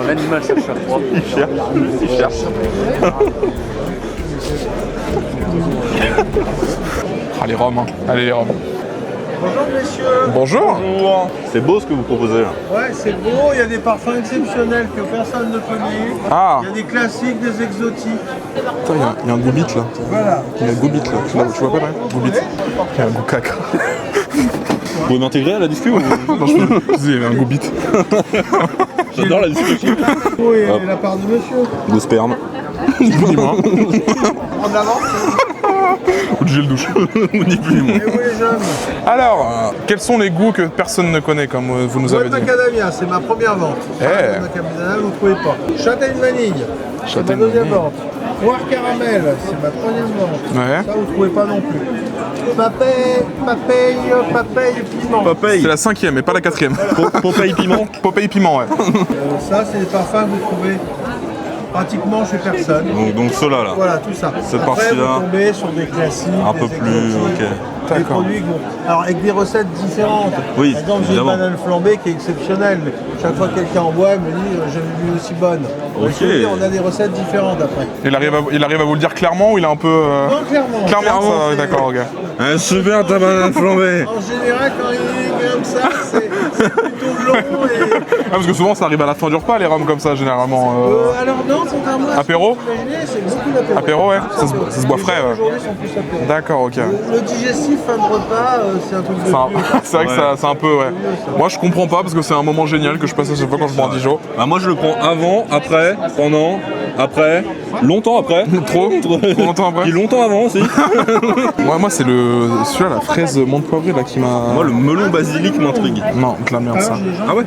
L'animal cherche à froid. Il cherche. Ah, les Roms, hein. Allez, les Roms. Bonjour messieurs. Bonjour. C'est beau ce que vous proposez là. Ouais, c'est beau, il y a des parfums exceptionnels que personne ne connaît. Ah. Il y a des classiques, des exotiques. Putain, il y a un goût bit là. Voilà. Il y a un goût bit là. Tu vois pas là? Goût bit. Il y a un goût caca. pouvez m'intégrer à la discu ou... Non, je il y avait un goût bite. J'adore la discussion. Oui, et la part de monsieur. De sperme. Dis-moi. En avant. Ou de gel douche. Ni plus ni moins. Et vous les jeunes? Alors, quels sont les goûts que personne ne connaît, comme vous nous avez Boîte dit? macadamia, c'est ma première vente. Eh. Macadamia, vous ne trouvez pas. Châtaigne vanille, c'est ma Châtaigne deuxième vanille. vente. Poire caramel, c'est ma troisième vente. Ouais. Ça, vous ne trouvez pas non plus. Papaye, piment. Popeye. C'est la 5e et pas la 4e. Popeye piment. Popeye piment, ouais. Ça, c'est des parfums que vous trouvez pratiquement chez personne. Donc ceux-là, là. Voilà, tout ça. Cette Après, partie-là, vous tombez sur des classiques, un des peu plus, exotiques, ok. des D'accord. produits que vous- alors avec des recettes différentes. Oui, Par exemple, j'ai une évidemment. banane flambée qui est exceptionnelle, mais chaque fois que quelqu'un en boit, elle me dit j'ai vu aussi bonne. Donc, Ok. je veux dire, on a des recettes différentes après. Il arrive à vous le dire clairement ou il est un peu... Non, clairement. Clairement, ça, c'est- d'accord, ok. Un super ta banane flambée. En général, quand il est comme ça, c'est plutôt long et. Ah, parce que souvent ça arrive à la fin du repas, les rhums comme ça, généralement. Alors non, contrairement à ce Apéro que vous imaginez, c'est beaucoup d'apéro. Apéro, ouais. Ça se boit Les frais, gens ouais. aujourd'hui sont plus apéro. D'accord, ok. Le digestif fin de repas, c'est un truc de C'est un- vieux. c'est vrai que c'est un peu, ouais. Moi je comprends pas parce que c'est un moment génial que je passe à chaque fois quand je bois un Dijon. Bah moi je le prends avant, après, pendant, après, longtemps après. Trop longtemps après. Puis longtemps avant aussi. Moi c'est celui-là, la fraise menthe poivrée là qui m'a... Moi le melon basilic m'intrigue. Non, de la merde ça. Ah ouais.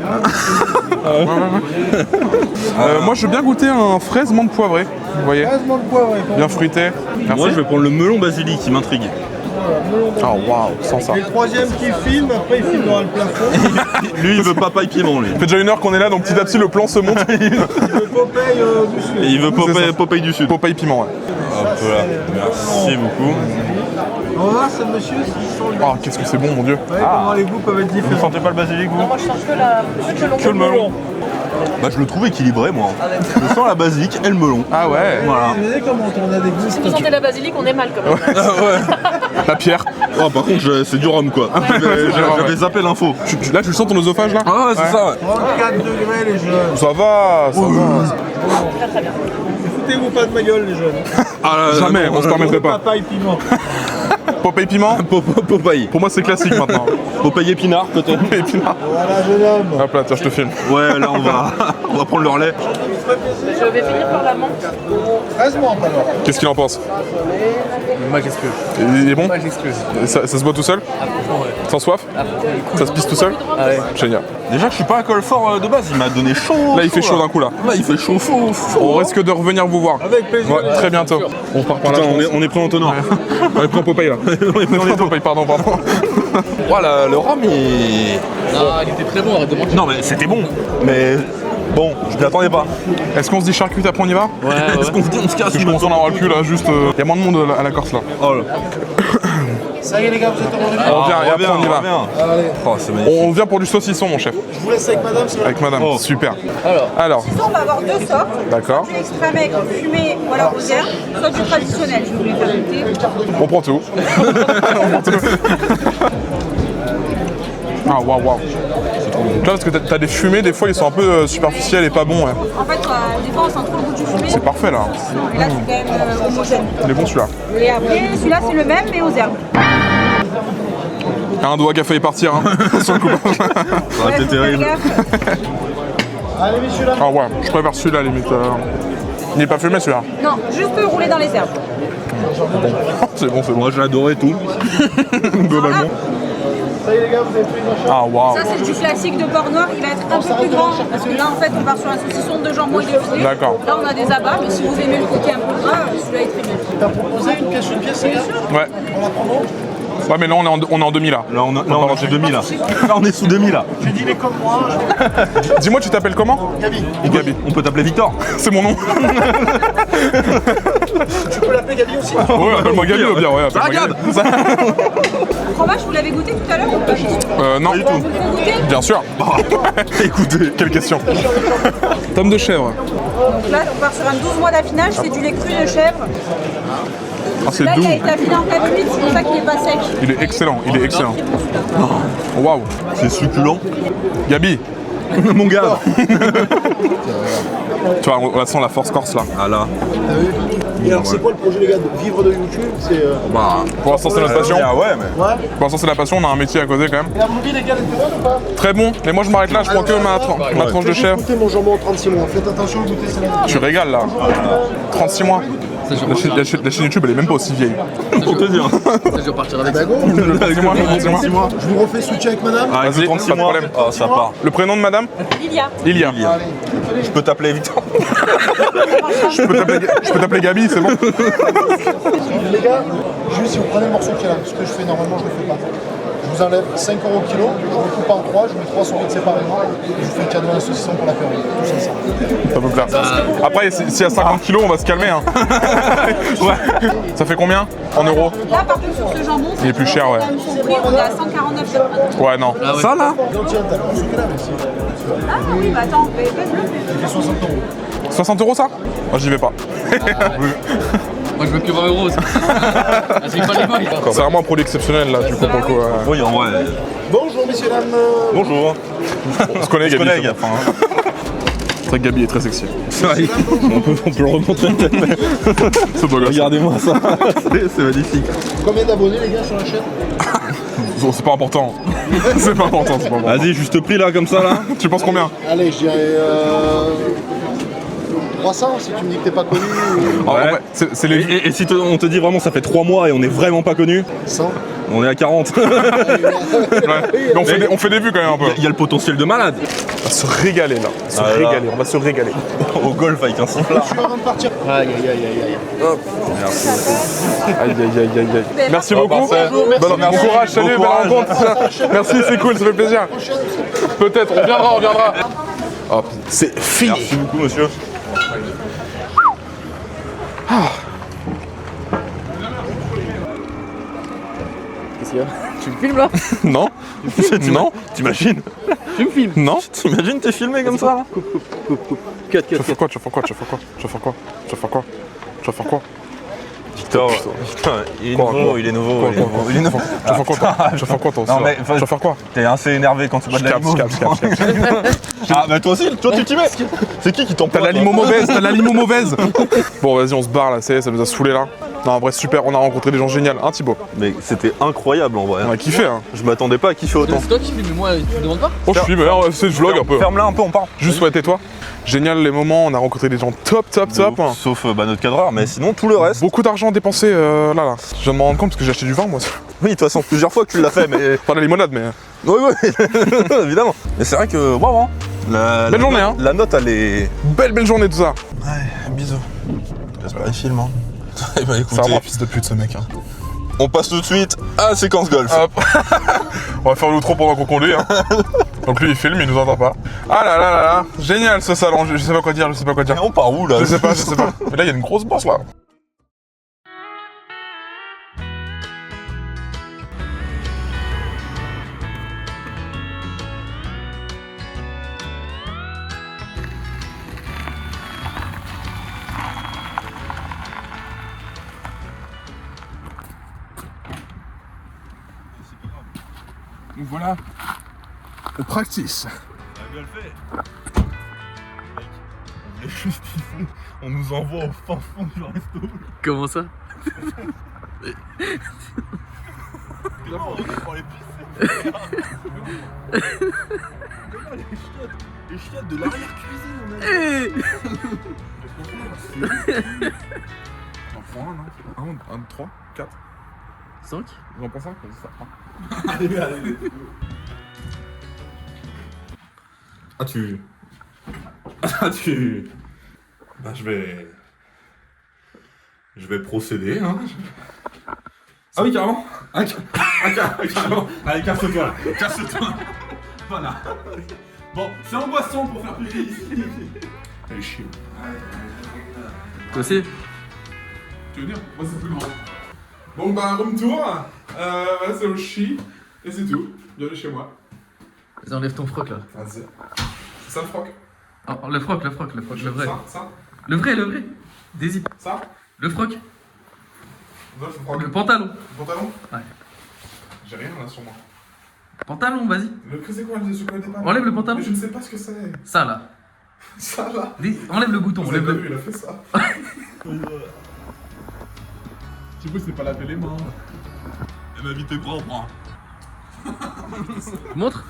Moi je veux bien goûter un fraise menthe poivrée, vous voyez. Quasiment de poivre. et Bien fruité. Merci. Moi je vais prendre le melon basilic qui m'intrigue. Oh waouh, sans ça. Et le troisième qui filme, après il filme dans le plafond. Lui il veut papaye piment lui. Ça fait déjà 1 heure qu'on est là, donc petit à petit le plan se monte. Il veut Popeye du Sud. Et il veut C'est ça. Popeye du Sud. Popeye piment, ouais. Hop là. Merci beaucoup. On va voir ce monsieur s'il sent le. Oh, qu'est-ce que c'est bon, mon dieu. Ouais, comment les goûts peuvent être Vous différents. sentez pas le basilic vous? Moi, je sens que Que le melon. Bah je le trouve équilibré moi. Je sens la basilic et le melon. Ah ouais. Voilà. Vous savez comment on a des goûts Si vous sentez la basilic, on est mal quand même. La pierre. Oh par contre c'est du rhum quoi. J'avais zappé l'info. Là tu le sens ton œsophage là? Ah ouais c'est ça ouais. 34 degrés les jeunes. Ça va, ça va. Foutez-vous pas de ma gueule les jeunes. Ah, là, Jamais, non, on se permettrait pas. Papaye piment. Popeye piment? Popeye. Pour moi c'est classique maintenant. Popeye épinard peut-être. Épinard. Voilà jeune homme. Hop là, tiens, je te filme. Ouais là on va prendre leur lait. Je vais finir par la menthe. 13 menthes alors. Qu'est-ce qu'il en pense? Majestueux. Il est bon? Majestueux. Et ça se boit tout seul? Sans soif? Ça se pisse tout seul? Ah ouais. Génial. Déjà je suis pas alcool fort de base, il m'a donné chaud. Là il fait chaud d'un coup là. Là il fait chaud. On risque de revenir vous voir. Avec plaisir. Ouais, très bientôt. On repart par là. Putain, je pense. on est prêt en tenant. On est pris en Popeye là. On est pris en Popeye, pardon. Voilà, le rhum est... Non, il était très bon, arrête de mentir. Non mais c'était bon. Mais bon, je m'y attendais pas. Est-ce qu'on se dit charcute après on y va? Ouais, Est-ce qu'on se dit on se casse? Parce que je commence à en avoir le cul là, juste. Il y a moins de monde à la Corse là. Oh là. Ça y est les gars, vous êtes revenu. On revient et après on y va. Allez, Oh c'est magnifique. On vient pour du saucisson mon chef. je vous laisse avec madame. c'est Avec madame. Oh. Super. Alors, On va avoir 2 sortes. D'accord. Du extra maigre fumé ou alors aux herbes, soit du traditionnel. Je voulais faire goûter. On prend tout. On prend tout. Ah waouh waouh. Tu vois parce que t'as des fumées, des fois ils sont un peu superficiels et pas bons. Ouais. En fait, des fois, on sent trop le goût du fumé. C'est parfait là. Et là, c'est quand même homogène. Il est bon celui-là. Et après, celui-là, c'est le même, mais aux herbes. Un doigt qui a failli partir hein, sur le coup. Ah, Ouais, c'est faut terrible. faire gaffe. Allez messieurs là. Ah ouais, je préfère celui-là limite. Il n'est pas fumé celui-là. Non, juste rouler dans les herbes. C'est bon, c'est bon. Moi j'ai adoré tout. Globalement. Ça y est les gars, vous avez pris une Ah waouh. Ça, c'est du classique de porc noir. Il va être un peu plus grand. Parce que là, en fait, on part sur un saucisson de jambon et de filet. D'accord. Là, on a des abats. Mais si vous aimez le côté un peu gras, celui-là est très bien. T'as proposé une pièce les gars. Ouais. On la prend donc. Ouais mais là on est en demi là. Là on est sous 2000 là. Là on est sous 2000 là. J'ai dit les comme moi. Dis-moi tu t'appelles comment? Gabi. Gabi. On peut t'appeler Victor. C'est mon nom. Tu peux l'appeler Gabi aussi. Ouais, appelle-moi Gabi au pire, ouais. Ça appelle-moi regarde. Gabi. Le fromage, vous l'avez goûté tout à l'heure ou pas du tout? Non. Pas du tout. Vous le faites goûter? Bien sûr. Écoutez, quelle question. Tome de chèvre. Donc là, on part sur un 12 mois d'affinage. C'est du lait cru de chèvre. Ah c'est Là, il doux. a été affiné en 4 minutes. C'est pour ça qu'il n'est pas sec. Il est excellent, il est excellent. Waouh. C'est succulent. Gabi, Mon gars. tu vois, on sent la force corse là. Ah là. Et alors, c'est quoi le projet, les gars, de vivre de YouTube? C'est. Bah, Pour l'instant, c'est notre passion. ah ouais, mais. Ouais. Pour l'instant, c'est la passion, on a un métier à côté quand même. Et à mon avis, les gars, les bonne ou pas? Très bon, mais moi je m'arrête là, je prends que ma tranche de chèvre. Goûtez mon jambon en 36 mois. Faites attention, goûtez, c'est la. Tu régales là. 36 mois. La chaîne YouTube elle est même pas aussi vieille. Pour te dire. Ça, je vais partir avec ça. Bah, go. 36 mois, 36 mois. Je vous refais soutien avec madame. Ah, Vas-y, 36 pas de mois. problème. Ah, ça part. Le prénom de madame Lilia. Lilia. Je peux t'appeler Victor. Je peux t'appeler Gabi, c'est bon. Les gars, juste si vous prenez le morceau qui est là, ce que je fais normalement, je le fais pas. Je vous enlève 5 € au kilo, je vous coupe en 3, je mets 3 sur vide séparément, et je vous fais cadeau à un saucisson pour la période. Tout ça, ça. Ça peut plaire. Après, s'il y a 50 kilos, on va se calmer. Hein. Ouais. Ça fait combien en euros? Là, par contre, sur ce jambon, Il est plus cher, ouais. son prix, on est à 149,90. Ouais, non. Ah ouais. Ça là Non, tiens, t'as le morceau qui est là, mais c'est. Ah oui, bah attends, pèse-le. Il fait 60 €. 60 € ça? Moi j'y vais pas. Moi, je veux que 20 €. Ah, c'est pas les mailles. C'est vraiment un produit exceptionnel là, du coup, pour le coup. Oui, en vrai. Bonjour, messieurs, dames. Bonjour. On se connaît, Je Gabi. connais, c'est bon. Gaffe, hein. C'est vrai que Gabi est très sexy. on peut le remontrer peut-être. C'est beau gosse. Regardez-moi ça. C'est magnifique. Combien d'abonnés, les gars, sur la chaîne? Bon, c'est pas important. C'est pas important, c'est pas important. Vas-y, juste prix là, comme ça là. Tu penses combien? Allez, je dirais 300 si tu me dis que t'es pas connu. Ou... En Ouais. vrai, c'est les. Et si on te dit vraiment ça fait 3 mois et on est vraiment pas connu, 100. on est à 40. Ouais. Mais on fait des vues quand même un peu. Il y a le potentiel de malade. On va se régaler là. Se Ah là. régaler, on va se régaler. Au golf avec un sifflard. Je suis en train de partir. Aïe, aïe, aïe, aïe, aïe. Aïe aïe aïe aïe aïe. Merci beaucoup. parfait. Bon courage, salut, Bon belle courage. rencontre. Merci, c'est cool, ça fait plaisir. Peut-être, on reviendra. Hop, c'est fini. Merci beaucoup, monsieur. Qu'est-ce qu'il y a? Tu me filmes là? Non. Non. T'imagines? Tu me filmes? Non. T'imagines t'es filmé comme ça là? Cut, Tu vas faire quoi? Tu vas faire quoi? Victor, putain, il est nouveau, il est nouveau. Tu vas faire quoi toi? Tu vas faire quoi toi? Non, mais, Tu vas faire quoi? T'es assez énervé quand tu bois de la Capte, limo. Ah bah toi aussi, toi tu t'y mets. C'est qui T'as t'emploie la limo mauvaise. Bon vas-y, on se barre là, ça nous a saoulé là. Non en vrai super, on a rencontré des gens géniaux, hein Thibaut? Mais c'était incroyable en vrai. On a kiffé hein. Je m'attendais pas à kiffer autant. C'est toi qui filmes, mais moi, tu me demandes pas? Oh je suis mais c'est le vlog un peu. Ferme-la un peu, on part. Juste ouais, tais-toi. Génial les moments, on a rencontré des gens top. Sauf notre cadreur, mais sinon tout le reste. Beaucoup d'argent dépensé là. Je viens de me rendre compte parce que j'ai acheté du vin moi. Oui, de toute façon, plusieurs fois que tu l'as fait, mais. Pas la limonade mais. Oui, évidemment. Mais c'est vrai que, waouh, hein. Belle journée, hein. La note, elle est. Belle journée tout ça. Ouais, bisous. J'espère qu'il filme, hein. Eh ben, C'est écoutez, vraiment un fils de pute ce mec hein. on passe tout de suite à la séquence golf. Hop. On va faire l'outro pendant qu'on conduit hein. Donc lui il filme, il nous entend pas. Ah là. Génial ce salon, je sais pas quoi dire. Et on part où là? Je sais pas. Mais là il y a une grosse bosse là. Donc voilà, on practice. On nous envoie au fin fond du resto. Comment ça? Les chiottes de l'arrière-cuisine, On prend un, non? 1, 2, 3, 4. 5? Vous en pensez un? Allez. Bah je vais procéder, hein. Ah oui, carrément. Carrément. Allez, casse-toi là. Casse-toi. Voilà. Bon, c'est angoissant pour faire pipi ici. Allez, chier. Toi aussi? Tu veux dire? Moi c'est plus grand. Bon bah room tour, c'est au chi, et c'est tout. Bienvenue chez moi. Vas-y, enlève ton froc là. Vas-y. C'est ça le froc? Oh, le froc, le vrai. Ça? Le vrai. Des zips. Ça? Le froc. Non, c'est le froc. Le pantalon. Le pantalon? Ouais. J'ai rien là sur moi. Pantalon, vas-y. Que c'est quoi je connais pas. Enlève le pantalon. Mais je ne sais pas ce que c'est. Ça là. Ça là. Enlève le bouton, Vous avez enlève pas le. vu, il a fait ça. Tu vois, c'est pas laver les mains. Elle m'a vite te croire. Montre.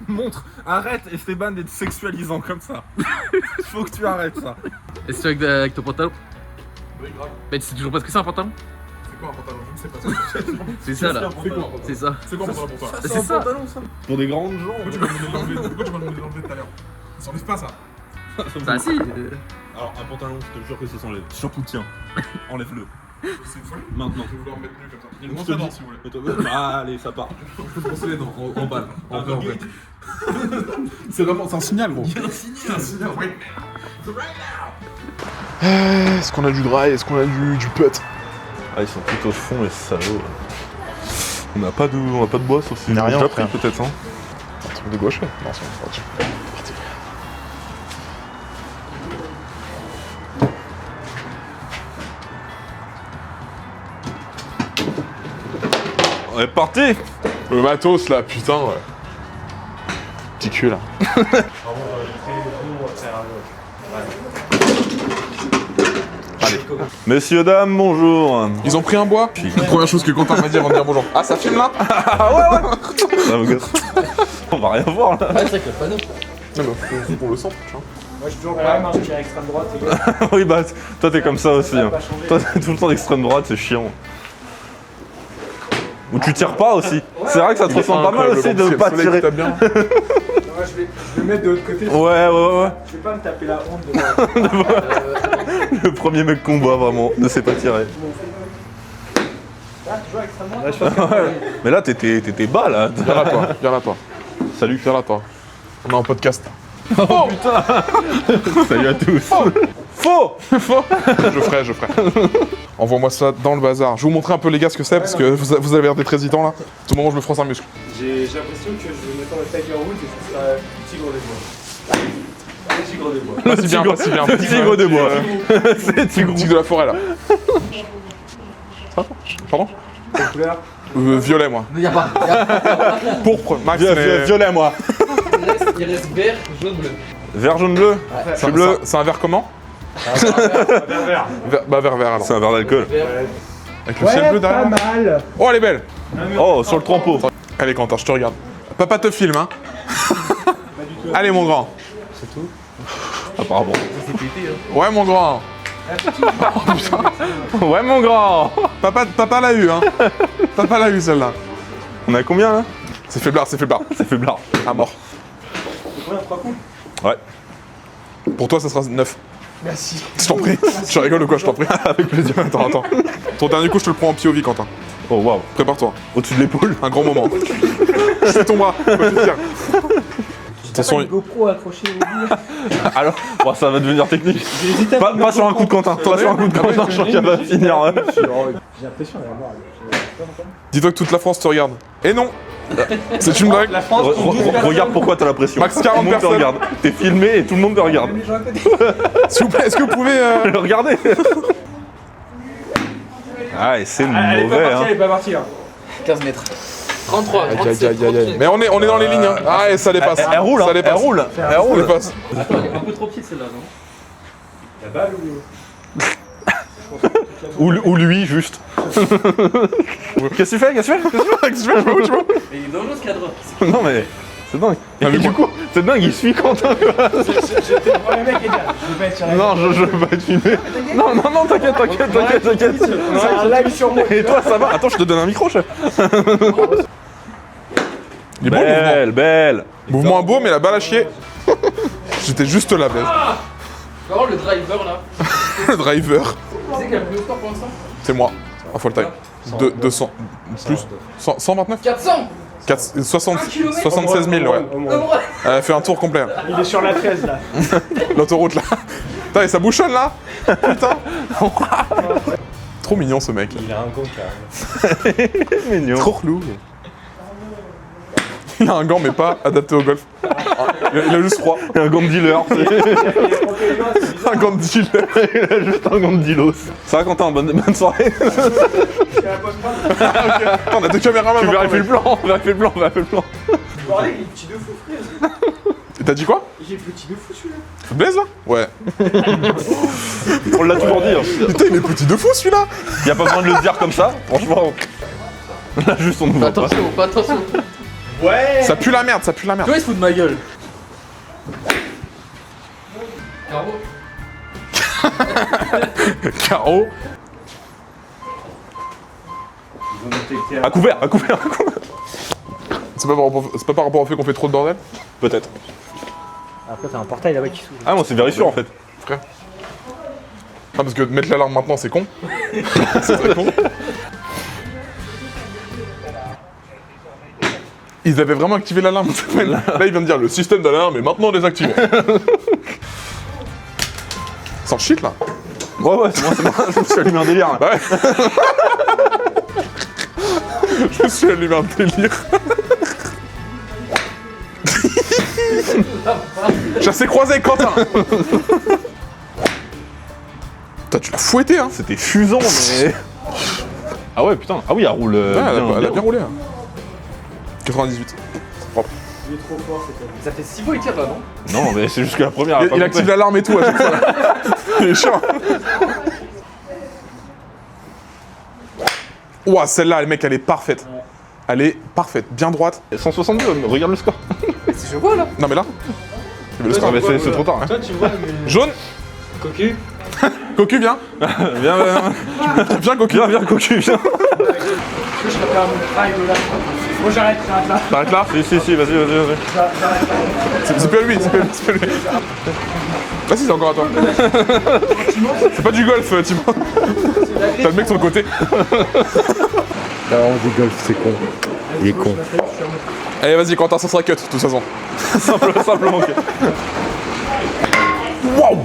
Montre. Arrête, Esteban, d'être sexualisant comme ça. Faut que tu arrêtes ça. Est-ce que avec ton pantalon? Oui, grave. Mais tu sais toujours pas ce que c'est un pantalon? C'est quoi un pantalon? Je ne sais pas. C'est ça là. C'est quoi? C'est ça. C'est quoi un pantalon pour toi? C'est ça. Pour des grandes gens. Pourquoi tu m'as demandé de l'enlever? Pourquoi tu m'as demandé de l'enlever tout à l'heure? Ça s'enlève pas ça. Bah si. Alors, un pantalon, je te jure que ça s'enlève. Surtout tiens. Enlève-le. C'est ça. Maintenant. Je vais vouloir me mettre nu comme ça. Il y a une Je grosse te avant dis. si vous voulez. Ah, allez, ça part. Faut se brosser les dents en balle. En vrai. C'est vraiment, c'est un signal gros. C'est un signal, oui. Est-ce qu'on a du dry? Est-ce qu'on a du putt? Ah, ils sont tout au fond, les salauds. On n'a pas de bois, sauf si Il n'y a rien, déjà frère. pris, peut-être, hein. Un truc de gaucher? Non, c'est parti. Parti. On est parti. Le matos là, putain, ouais. Petit cul là. Messieurs, dames, bonjour. Ils ont pris un bois? La première chose que Quentin m'a dit avant de dire bonjour. Ah, ça filme là? Ça me gosse. On va rien voir là. Ah, c'est vrai que le panneau. Non, mais faut qu'on le sente, tu vois. Moi je suis toujours pareil, je tire extrême droite. Et... Oui, bah, toi t'es comme ça aussi. Ça a Hein. pas changé. Toi t'es tout le temps d'extrême droite, c'est chiant. Ou tu tires pas aussi. C'est vrai que ça te ressemble pas mal aussi de pas tirer. Bien. Moi je vais me mettre de l'autre côté. Ouais. Je vais pas me taper la honte de Le premier mec qu'on voit vraiment ne sait pas tirer. Ah, toujours extrême droite. Mais là t'étais bas là. Viens là, toi. Salut. Viens là, toi. On est en podcast. Salut à tous. Faux. Faux. Je ferai. Envoie-moi ça dans le bazar. Je vais vous montrer un peu les gars ce que c'est, parce que vous avez l'air des présidents là. Tout le moment je me froisse un muscle. J'ai l'impression que je vais mettre le Tiger Woods et ce sera le tigre des bois. Le tigre des bois. Pas si bien, pas si bien. Le tigre de bois. C'est tigre. Tigre de la forêt là. Ça? Pardon? Quelle couleur? Violet moi. Mais y'a pas. Pourpre, Max. mais- Violet moi. Il reste vert, jaune, bleu. Vert, jaune, bleu. C'est un bleu. C'est un verre comment? Vert. Vert alors. C'est un verre d'alcool. Avec le ciel bleu derrière. mal. Oh elle est belle. Oh, sur le trempeau. Allez Quentin, je te regarde. Papa te filme hein. Allez mon grand. Apparemment. Ouais mon grand. Ouais mon grand. Papa l'a eu hein. Papa l'a eu celle-là. On a combien là? C'est faiblard. C'est faiblard. À mort. C'est combien 3 coups? Ouais. Pour toi ça sera 9. Merci. Je t'en prie. Tu rigoles ou quoi? Je t'en prie. Avec plaisir. Attends. Ton dernier coup je te le prends en POV Quentin. Oh waouh. Prépare-toi. Au-dessus de l'épaule. Un grand moment. C'est ton bras. Je peux te dire. De toute façon, Une GoPro accrochée au bout. Alors, bon, ça va devenir technique. J'ai hésité à Pas, prendre pas le sur un coup de Quentin. Pas sur un coup de Quentin. Je sens qu'elle va finir. J'ai l'impression d'aller voir. dis-toi que toute la France te regarde. Et non. C'est une blague. La France, Regarde pourquoi t'as la pression. Max, Tout 40 le monde te personnes. regarde. T'es filmé et tout le monde te regarde. S'il vous plaît, est-ce que vous pouvez... Regardez. Ah, et c'est Elle est pas mauvais. partie, Hein. elle est pas partie. 15 mètres. 33, Aïe, 37, aïe, aïe, aïe. 38. Mais on est dans les lignes. Hein. Ah, et ça dépasse. Elle roule. Ça Elle dépasse. roule. Elle Ça roule. dépasse. Attends, elle est un peu trop petite celle-là, non? La balle ou. Ou lui, juste. Qu'est-ce que tu fais? Qu'est-ce que tu fais? Tu vois Mais il est dangereux ce cadre. Non mais c'est dingue. Ah, mais Et du moi- coup, c'est dingue, il suit Quentin. J'étais devant les mecs et dire, je vais pas être sur la. Non, je veux pas être filmé. Non, t'inquiète. C'est un live sur moi. Et toi, ça va? Attends, je te donne un micro, chef. Il est beau le mouvement. Belle. Mouvement beau, mais la balle à chier. J'étais juste là, baise. Par contre, le driver là, Le driver. tu sais qu'il y a le plus haut score pour l'instant? C'est moi. À full time. 200. Plus. 129 400. 76 000, ouais. Au moins. Elle a fait un tour complet. Il est sur la 13 là. L'autoroute là. Putain, et ça bouchonne là. Putain. Trop mignon ce mec. Il a un gant quand même. Mignon. Trop relou. Il a un gant mais pas adapté au golf. Il a juste froid. Un gant de dealer. Un gant de dealer. Il a juste un gant de dealos. Ça va, Quentin, bonne soirée. On a deux caméramans. Tu vérifies le plan. Bordel, il est petit de fou frère. T'as dit quoi? Il est petit de fou celui-là. Blaise là? Ouais. On l'a toujours dit. Hein. Putain, il est petit de fou celui-là! Y a pas besoin de le dire comme ça, franchement. Là, juste on nous voit pas. Fais attention. Ouais. Ça pue la merde, ça pue la merde. Toi, il se fout de ma gueule. Carreau. K.O. À couvert. C'est pas par rapport au fait qu'on fait trop de bordel? Peut-être. Après t'as un portail là-bas qui s'ouvre. Ah, moi c'est vérifié en fait. Frère. Ah, parce que mettre l'alarme maintenant, c'est con. C'est très con. Ils avaient vraiment activé l'alarme. Là, il vient de dire le système d'alarme est maintenant désactivé. Sans shit là. Ouais, c'est moi, je me suis allumé un délire. Là. Ouais. Je me suis allumé un délire. Chassé croisé avec Quentin. Putain, tu l'as fouetté hein. C'était fusant, mais. Ah ouais, putain. Ah oui, elle roule. Elle a bien roulé. Hein. 98. Propre. Il est trop fort cet homme. Ça fait 6 fois il tire là, non? Non, mais c'est juste que la première. Il active l'alarme et tout à chaque fois. Il est chiant. Ouah, celle-là, le mec, elle est parfaite. Elle est parfaite, bien droite. 162, regarde le score. Je vois là. Non mais là. Ah, mais c'est trop tard. Hein. Toi tu vois mais... Jaune. Cocu. Cocu, viens. Viens, Viens, Cocu. viens, cocu, viens. Je vais faire mon drive là. Moi j'arrête là. T'arrêtes là. Si, vas-y. C'est pas lui, c'est pas lui. Ah si, c'est encore à toi. C'est pas du golf, Timon. T'as le mec sur le côté. Là, on dit golf, c'est con. Il est con. Allez, vas-y, Quentin, ça sera cut, de toute façon. Simplement. Waouh.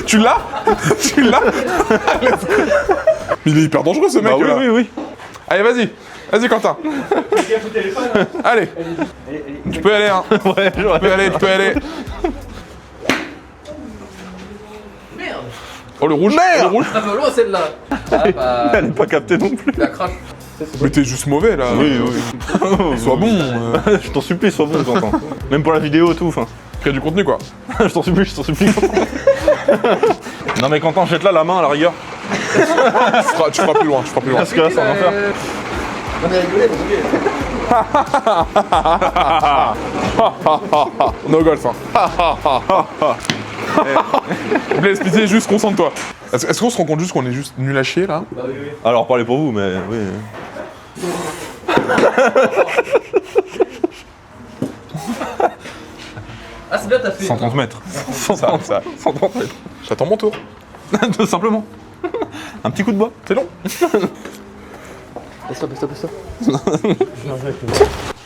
Tu l'as? Tu l'as? Il est hyper dangereux, ce mec, Bah là. oui. Allez, vas-y. Vas-y, Quentin. Fais gaffe au téléphone. Hein. Allez. Tu peux aller, hein. Ouais, Tu peux aller, tu peux aller. Merde. Oh, le rouge. Le rouge. Ça va loin celle-là. Ah bah. Elle est pas captée non plus. La crache. Mais t'es juste mauvais, là. Oui. Sois bon. Je t'en supplie, sois bon, Quentin. Même pour la vidéo, tout, enfin. Crée du contenu, quoi. Je t'en supplie. Non mais Quentin, jette là la main à la rigueur. Tu feras plus loin, Parce que là, c'est un enfer. Non mais rigolez, No golf, hein. Blaise, pitié, juste concentre-toi. Est-ce qu'on se rend compte juste qu'on est juste nul à chier, là? Bah oui. Alors, parlez pour vous, mais oui. Ah c'est bien t'as fait. 130 mètres. 130 mètres. J'attends mon tour. Tout simplement. Un petit coup de bois, c'est long. Baisse-toi.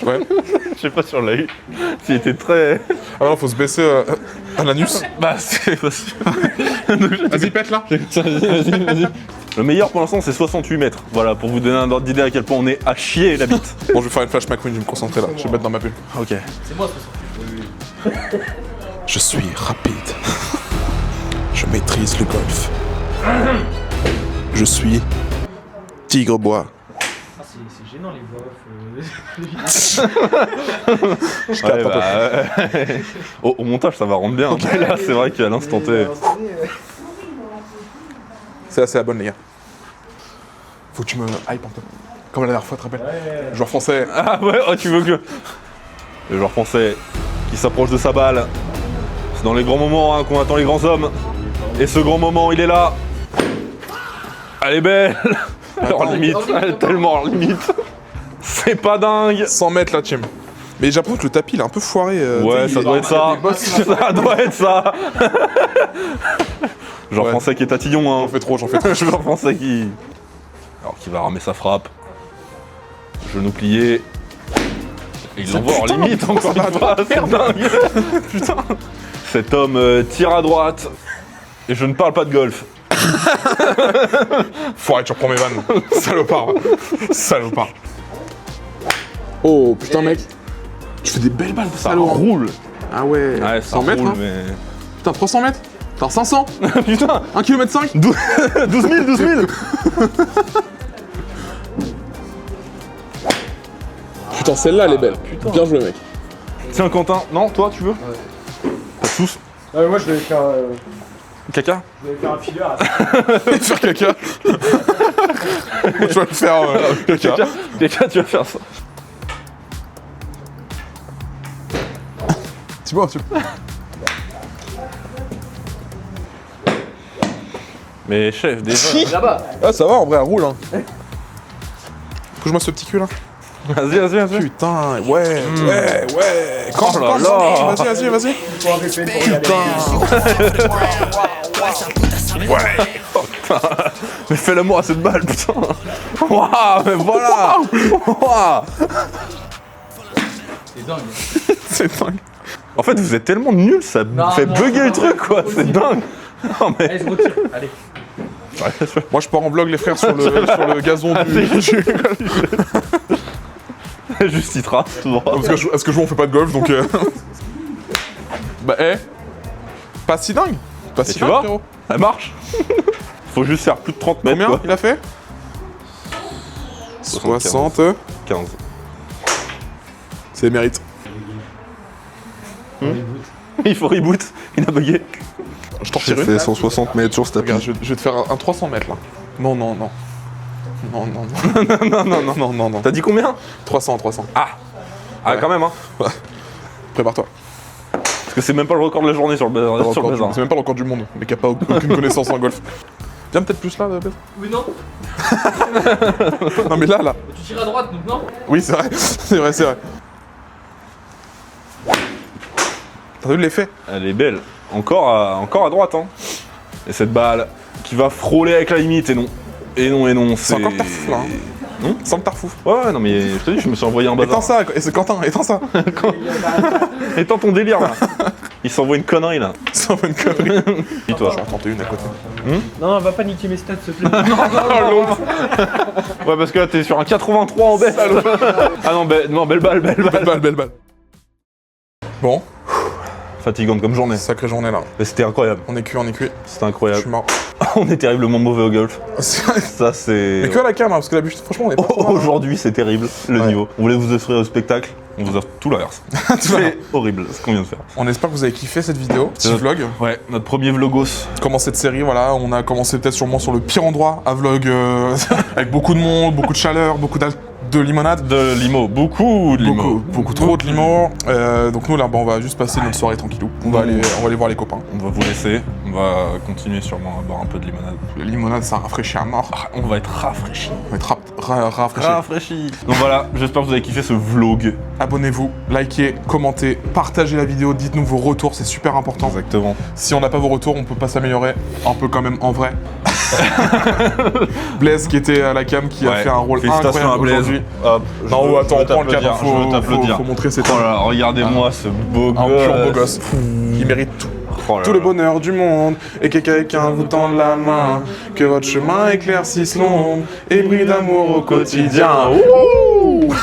Ouais. Je sais pas si on l'a eu. S'il était très. Ah non, faut se baisser à l'anus. Bah, c'est pas sûr. Vas-y, pète, là. Vas-y. Le meilleur pour l'instant, c'est 68 mètres. Voilà, pour vous donner un ordre d'idée à quel point on est à chier la bite. Bon, je vais faire une flash McQueen, je vais me concentrer là. Je vais mettre dans ma bulle. Ok. C'est moi ce soir. Je suis rapide. Je maîtrise le golf. Je suis Tigre-Bois. Ah, c'est gênant les voix off. Ouais, bah, au montage, ça va rendre bien. Mais là, c'est vrai qu'à l'instant T. C'est assez la bonne, les gars. Faut que tu me hype un peu. Comme la dernière fois, tu te rappelles? Joueur français. Ah ouais, oh, tu veux que. Le joueur français qui s'approche de sa balle. C'est dans les grands moments hein, qu'on attend les grands hommes. Et ce grand moment, il est là. Elle est belle. Hors limite, elle est tellement hors limite. C'est pas dingue. 100 mètres là, Tim. Mais j'ai l'impression que le tapis, il est un peu foiré. Ouais, ça doit être ça. Ça doit être ça. Genre Ouais. français qui est tatillon, hein. J'en fais trop. Genre français qui. Alors, qui va ramer sa frappe. Genou plié. Et il l'envoie hors limite, encore une fois. C'est dingue. Putain. Cet homme tire à droite. Et je ne parle pas de golf. Foiré, tu reprends mes vannes. Salopard. Oh putain, mec. Tu fais des belles balles de Ça salaud. hein. roule. Ah ouais. Ouais, ça 100 mètres, roule, hein. mais. Putain, 300 mètres. Putain, 500. Putain. 1 km 5. 12 000. Putain, celle-là, elle est belle. Bien joué, mec. Tiens, Quentin. Non, toi, tu veux? Pas tous. Moi je vais faire. Caca? Je vais faire un filler. Faire caca. Je vais le faire caca. Caca, tu vas faire ça. Thibaut, tu... Mais chef, déjà. Là-bas. Ah, ça va en vrai, elle roule. Hein. Couche-moi ce petit cul là. Vas-y. Putain, ouais. Quand, Oh là là. Vas-y. Mais fais l'amour à cette balle, putain. Waouh, mais voilà. Waouh. C'est dingue. C'est dingue. En fait, vous êtes tellement nuls, ça fait bugger le truc, quoi. C'est dingue. Non, mais... Allez, je retire. Allez. Moi je pars en vlog les frères sur le gazon du... Juste Citra, tout droit. Parce que je joue on fait pas de golf donc... Bah pas si dingue. Pas si tu dingue vois, frérot. ça marche. Faut juste faire plus de 30 mètres. Combien quoi. il a fait 60. 15. C'est mérite. Il faut reboot, il a bugué. Je t'en J'ai retire une. fait 160 mètres sur ce tapis. Regarde, je vais te faire un 300 mètres là. Non. Non. T'as dit combien? 300. Ah, quand même, hein. Prépare-toi. Parce que c'est même pas le record de la journée sur le bazar. C'est même pas le record du monde, mais qui a pas aucune connaissance en golf. Viens peut-être plus là, peut-être. Oui, non. Non mais là. Tu tires à droite, donc non. Oui, c'est vrai. C'est vrai. T'as vu l'effet? Elle est belle. Encore à droite, hein. Et cette balle qui va frôler avec la limite, et non. C'est encore Tarfouf là. Hein. Sans le Tarfouf. Ouais, non mais je te dis, je me suis envoyé un bazar. Étends ça, et c'est Quentin, étends ça. Étends ton délire là. Il s'envoie une connerie là. Ça envoie une connerie. Et toi? J'en ai tenté une à côté. Non, va pas niquer mes stats, s'il te plaît. Ouais, parce que là t'es sur un 83 en baisse. Ah non, belle balle. Belle balle. Bon, Fatigante comme journée. sacrée journée là. Mais c'était incroyable. On est cuit. C'était Je incroyable. suis mort. On est terriblement mauvais au golf. C'est vrai. Ça c'est... Mais que à la cam, hein, parce que la bûche, franchement, on est pas trop mal, hein. Aujourd'hui c'est terrible, le Ouais. niveau. On voulait vous offrir le spectacle, on vous offre tout l'inverse. C'est horrible ce qu'on vient de faire. On espère que vous avez kiffé cette vidéo, petit notre- vlog. Ouais, notre premier vlogos. Comment cette série, voilà, on a commencé peut-être sûrement sur le pire endroit à vlog, avec beaucoup de monde, beaucoup de chaleur, beaucoup de limonade. De limo, beaucoup de limo. Beaucoup trop de limo. Donc nous là, on va juste passer notre soirée tranquillou. On va aller voir les copains. On va vous laisser, on va continuer sûrement à boire un peu de limonade. La limonade, ça rafraîchit à mort. Ah, on va être rafraîchis. On va être rafraîchi. Rafraîchis. Donc voilà, j'espère que vous avez kiffé ce vlog. Abonnez-vous, likez, commentez, partagez la vidéo, dites-nous vos retours, c'est super important. Exactement. Si on n'a pas vos retours, on peut pas s'améliorer un peu quand même en vrai. Blaise qui était à la cam, qui a fait un rôle Félicitations incroyable à Blaise. aujourd'hui. Hop, Non, attends, on prend le cadre, je veux t'applaudir. faut montrer ses Oh là là, regardez-moi ce beau un gosse. pur beau gosse. Il mérite tout. Oh là Tout là. le bonheur du monde, et que quelqu'un vous tende la main, que votre chemin éclaircisse l'ombre, et brille d'amour au quotidien. Ouh